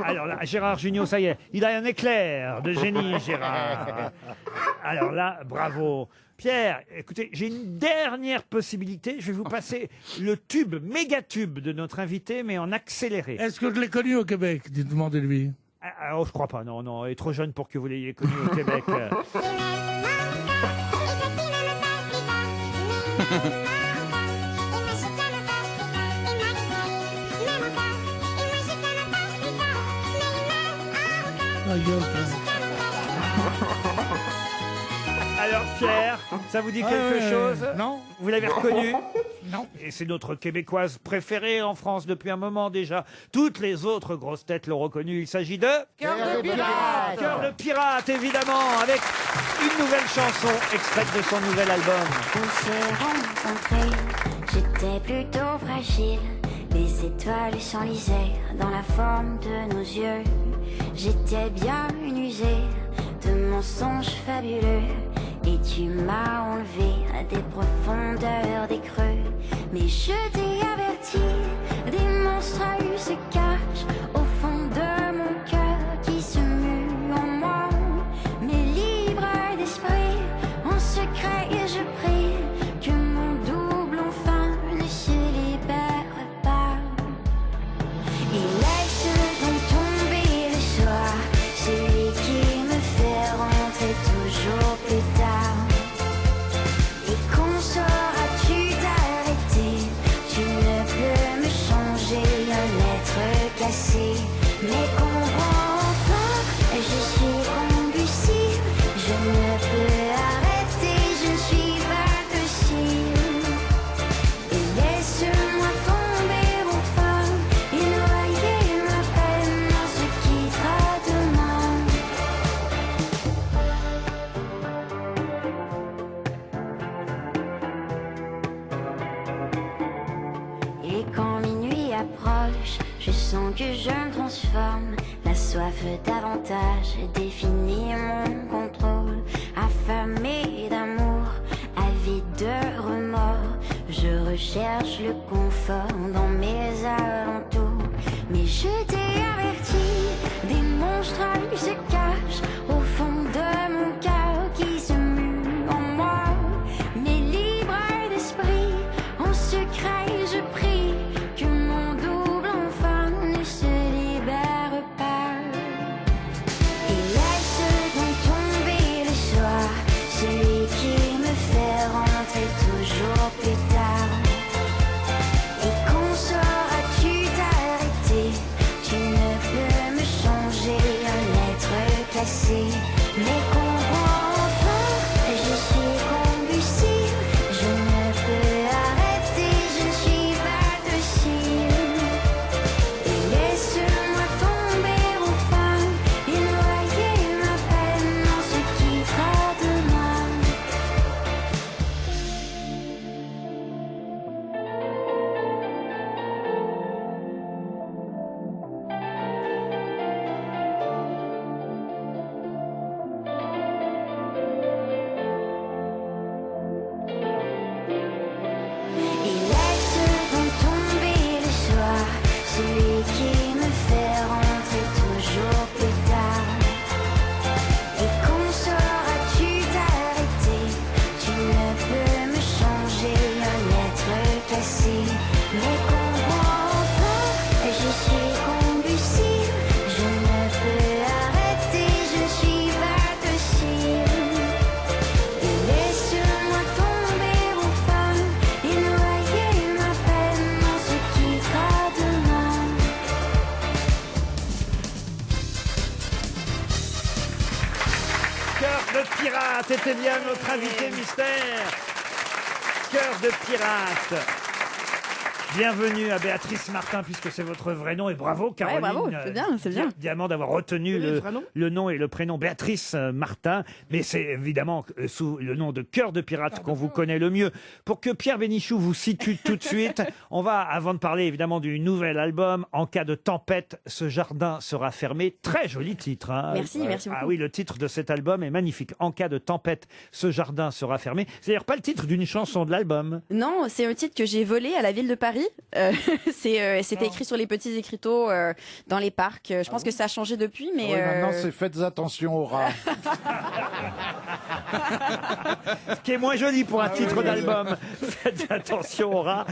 Alors là, Gérard Jugnot, ça y est, il a un éclair de génie, Gérard. Alors là, bravo. Pierre, écoutez, j'ai une dernière possibilité. Je vais vous passer le tube, méga tube de notre invité, mais en accéléré. Est-ce que je l'ai connu au Québec? Demandez-lui. Oh, je crois pas, non, non, il est trop jeune pour que vous l'ayez connu au Québec. Alors Pierre, ça vous dit quelque chose? Non. Vous l'avez reconnu? Non. Et c'est notre Québécoise préférée en France depuis un moment déjà. Toutes les autres grosses têtes l'ont reconnu. Il s'agit de... Cœur de pirate. Cœur de pirate, évidemment, avec une nouvelle chanson extraite de son nouvel album. On s'est rencontrés, j'étais plutôt fragile. Les étoiles s'enlisaient dans la forme de nos yeux. J'étais bien usée de mensonges fabuleux. Et tu m'as enlevé des profondeurs, des creux. Mais je t'ai averti, des monstres se cachent au fond de mon cœur qui se mue en moi. Mais libre d'esprit, en secret je prie que mon double enfin ne se libère pas. Et laisse donc tomber le soir, celui qui me fait rentrer toujours plus tard. Et quand sauras-tu t'arrêter? Tu ne peux me changer, un être cassé. Mais comprends enfin, je suis combustible. Je ne peux arrêter, je suis pas possible. Et laisse-moi tomber enfin et noyer ma peine dans ce qui te demande. Et quand minuit approche, je sens que je me transforme. La soif davantage définit mon contrôle. Affamé d'amour, avide de remords, je recherche le confort dans mes alentours. Mais je t'ai averti, des monstres se cachent au fond de mon cœur qui se mue en moi. Mais libre d'esprit, en secret je prie que mon double enfin ne se libère pas. Et laisse donc tomber le soir, celui qui me fait rentrer toujours plus tard. Et quand sauras-tu t'arrêter? Tu ne peux me changer, un être cassé. pirate était bien notre invité mystère. Cœur de pirate. Bienvenue à Béatrice Martin, puisque c'est votre vrai nom, et bravo Caroline. bravo, c'est bien, c'est bien. Diamant d'avoir retenu le nom et le prénom Béatrice Martin, mais c'est évidemment sous le nom de Cœur de pirate qu'on vous connaît le mieux. Pour que Pierre Bénichou vous situe tout de suite, on va, avant de parler évidemment du nouvel album, En cas de tempête, ce jardin sera fermé. Très joli titre. Hein. Merci beaucoup. Ah oui, le titre de cet album est magnifique. En cas de tempête, ce jardin sera fermé. C'est d'ailleurs pas le titre d'une chanson de l'album. Non, c'est un titre que j'ai volé à la ville de Paris. C'était écrit sur les petits écriteaux dans les parcs. Je pense que ça a changé depuis, mais... Oui, maintenant c'est faites attention aux rats. Ce qui est moins joli pour un titre d'album. Faites attention aux rats.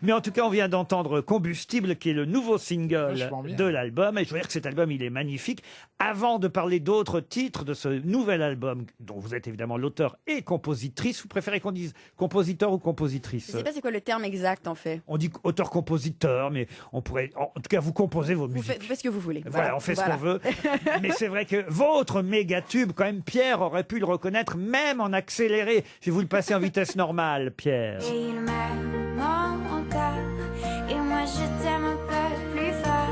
Mais en tout cas, on vient d'entendre Combustible, qui est le nouveau single de l'album. Et je veux dire que cet album, il est magnifique. Avant de parler d'autres titres de ce nouvel album, dont vous êtes évidemment l'auteur et compositrice, vous préférez qu'on dise compositeur ou compositrice? Je sais pas c'est quoi le terme exact, en fait. On dit auteur-compositeur, mais on pourrait... En tout cas, vous composez vos musiques. Vous faites ce que vous voulez. Voilà, on fait ce qu'on veut. Mais c'est vrai que votre méga tube, quand même, Pierre aurait pu le reconnaître, même en accéléré. Je vais vous le passer en vitesse normale, Pierre. Et il m'aime encore, et moi je t'aime un peu plus fort,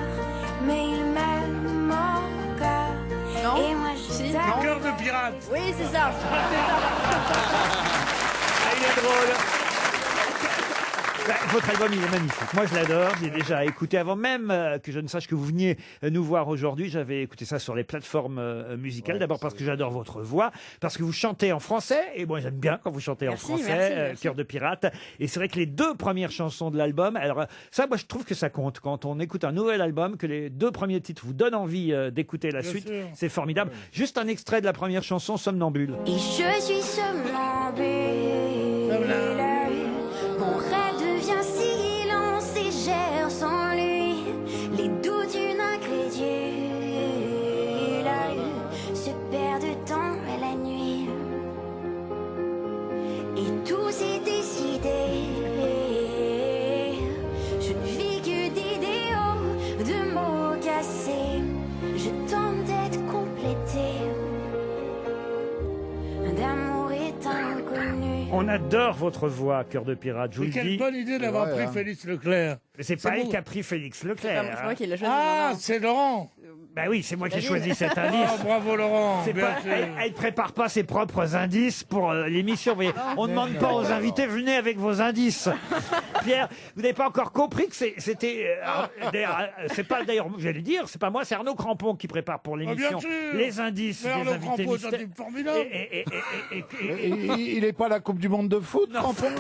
mais il m'aime encore, Non. et moi je t'aime. Le cœur de pirate. Oui, c'est ça. Ah, il est drôle. Votre album, il est magnifique. Moi, je l'adore. J'ai déjà écouté avant même que je ne sache que vous veniez nous voir aujourd'hui. J'avais écouté ça sur les plateformes musicales. D'abord parce que j'adore votre voix, parce que vous chantez en français. Et moi, j'aime bien quand vous chantez en français. Merci. Cœur de pirate. Et c'est vrai que les deux premières chansons de l'album, alors ça, moi, je trouve que ça compte. Quand on écoute un nouvel album, que les deux premiers titres vous donnent envie d'écouter la suite, c'est formidable. Juste un extrait de la première chanson, Somnambule. Et je suis somnambule, mon rêve devient silence et j'erre sans lui, les doutes d'une incrédule se perdent dans la nuit, et tout s'est décidé, je ne vis que d'idéaux, de mots cassés, je tente d'être complété, d'amour est inconnu. On adore votre voix, Cœur de pirate. Je vous le dis. Quelle bonne idée d'avoir pris Félix Leclerc. Mais c'est pas elle qui a pris Félix Leclerc. C'est moi qui l'ai choisi. Ah, c'est Laurent. Ben oui, c'est moi qui ai choisi cet indice. Oh, bravo Laurent. C'est pas, elle prépare pas ses propres indices pour l'émission. Vous voyez, on ne demande pas aux invités, venez avec vos indices. Pierre, vous n'avez pas encore compris que c'était... c'est pas d'ailleurs, j'allais dire, c'est pas moi, c'est Arnaud Crampon qui prépare pour l'émission les indices des Arnaud invités Crampon, mystères. c'est un type formidable. Il n'est pas à la Coupe du Monde de foot, Crampon?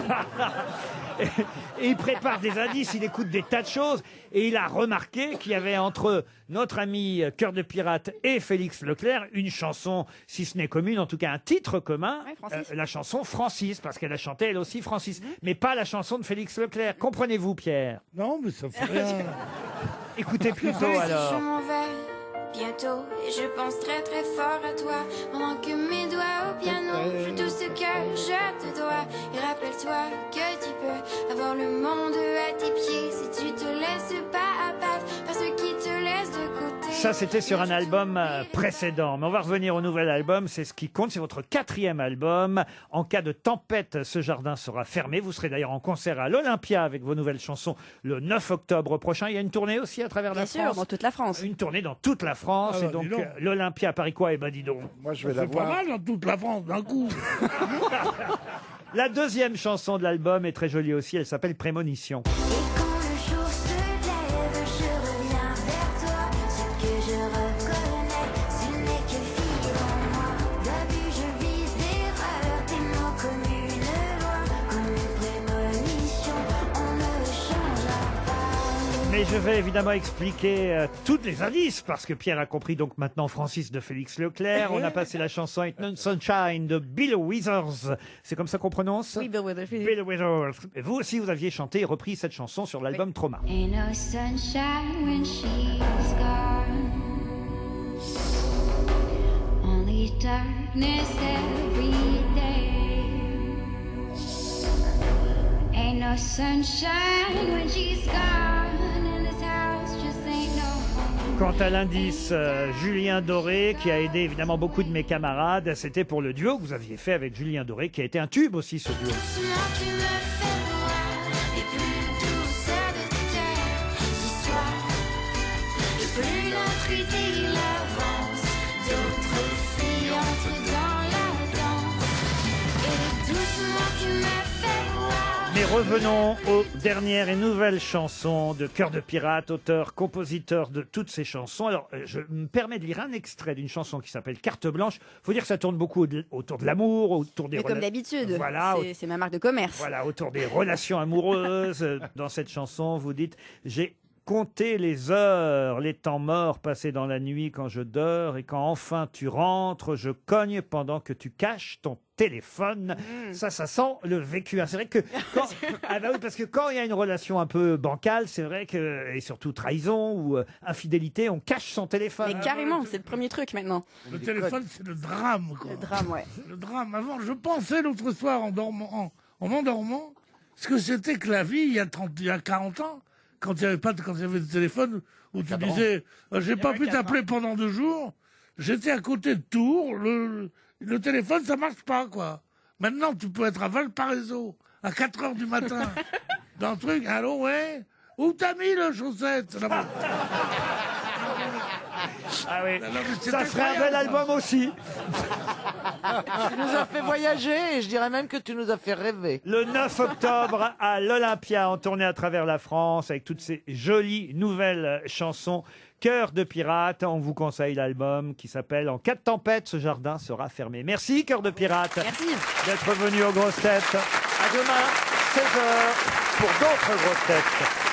Et il prépare des indices, il écoute des tas de choses. Et il a remarqué qu'il y avait entre notre ami Cœur de pirate et Félix Leclerc une chanson, si ce n'est commune, en tout cas un titre commun, la chanson Francis, parce qu'elle a chanté elle aussi Francis, mais pas la chanson de Félix Leclerc. Comprenez-vous, Pierre? Non, mais ça fait rien. Écoutez plutôt Je alors. m'en vais bientôt et je pense très très fort à toi pendant que mes doigts au piano jouent tout ce que je te dois. Et rappelle-toi que tu peux avoir le monde à tes pieds si tu te laisses pas abattre par ceux qui te laissent de côté. Ça, c'était sur un album précédent. Mais on va revenir au nouvel album. C'est ce qui compte. C'est votre 4e album. En cas de tempête, ce jardin sera fermé. Vous serez d'ailleurs en concert à l'Olympia avec vos nouvelles chansons le 9 octobre prochain. Il y a une tournée aussi à travers la France. Bien sûr, dans toute la France. Une tournée dans toute la France. Ah bah, et donc, dis donc. l'Olympia à Paris quoi? Eh ben, dis donc. Moi, je vais C'est la pas voir. mal dans toute la France d'un coup. La deuxième chanson de l'album est très jolie aussi. Elle s'appelle Prémonition. Et quand le jour se lève, je reviens vers toi. Ce que je reconnais, ce n'est que fille en moi. D'abus, je vise d'erreur, tes mots comme une loi, comme une prémonition, on ne changera pas. Mais je vais évidemment expliquer tous les indices, parce que Pierre a compris donc maintenant Francis de Félix Leclerc. On a passé la chanson Ain't No Sunshine de Bill Withers. C'est comme ça qu'on prononce? Oui, Bill Withers. Bill Withers. Et vous aussi, vous aviez chanté et repris cette chanson sur l'album Trauma. Ain't no sunshine when she's gone. Only darkness every day. Ain't no sunshine when she's gone. And this house just ain't no home Quant à l'indice Julien Doré, qui a aidé évidemment beaucoup de mes camarades, c'était pour le duo que vous aviez fait avec Julien Doré, qui a été un tube aussi, ce duo. Plus notre idylle avance, d'autres filles entrent dans la danse. Et doucement tu me fais voir. Mais revenons aux dernières et nouvelles chansons de Cœur de Pirate, auteur, compositeur de toutes ces chansons. Alors, je me permets de lire un extrait d'une chanson qui s'appelle Carte Blanche. Faut dire que ça tourne beaucoup autour de l'amour, autour des Mais comme d'habitude, Voilà, c'est ma marque de commerce. voilà, autour des relations amoureuses. Dans cette chanson, vous dites « J'ai compté les heures, les temps morts passés dans la nuit quand je dors, et quand enfin tu rentres, je cogne pendant que tu caches ton téléphone. » Ça sent le vécu. C'est vrai que quand, ah bah oui, parce que quand il y a une relation un peu bancale, c'est vrai que, et surtout trahison ou infidélité, on cache son téléphone. Mais carrément, c'est le premier truc maintenant. Le téléphone, c'est le drame, quoi. Le drame, ouais. Le drame. Avant, je pensais l'autre soir en m'endormant, ce que c'était que la vie il y a 40 ans. Quand il y avait de téléphone, où tu disais, j'ai pas pu t'appeler pendant 2 jours, j'étais à côté de Tours, le téléphone, ça marche pas, quoi. Maintenant, tu peux être à Valparaiso, à 4 heures du matin, dans le truc, allô, ouais, où t'as mis le chaussette? Ah oui, Non, mais c'est ça ferait un bel incroyable, album aussi. Tu nous as fait voyager et je dirais même que tu nous as fait rêver. Le 9 octobre à l'Olympia, en tournée à travers la France avec toutes ces jolies nouvelles chansons. Cœur de Pirate, on vous conseille l'album qui s'appelle En cas de tempête, ce jardin sera fermé. Merci Cœur de Pirate. Merci D'être venu aux grosses têtes. À demain, 16h, pour d'autres grosses têtes.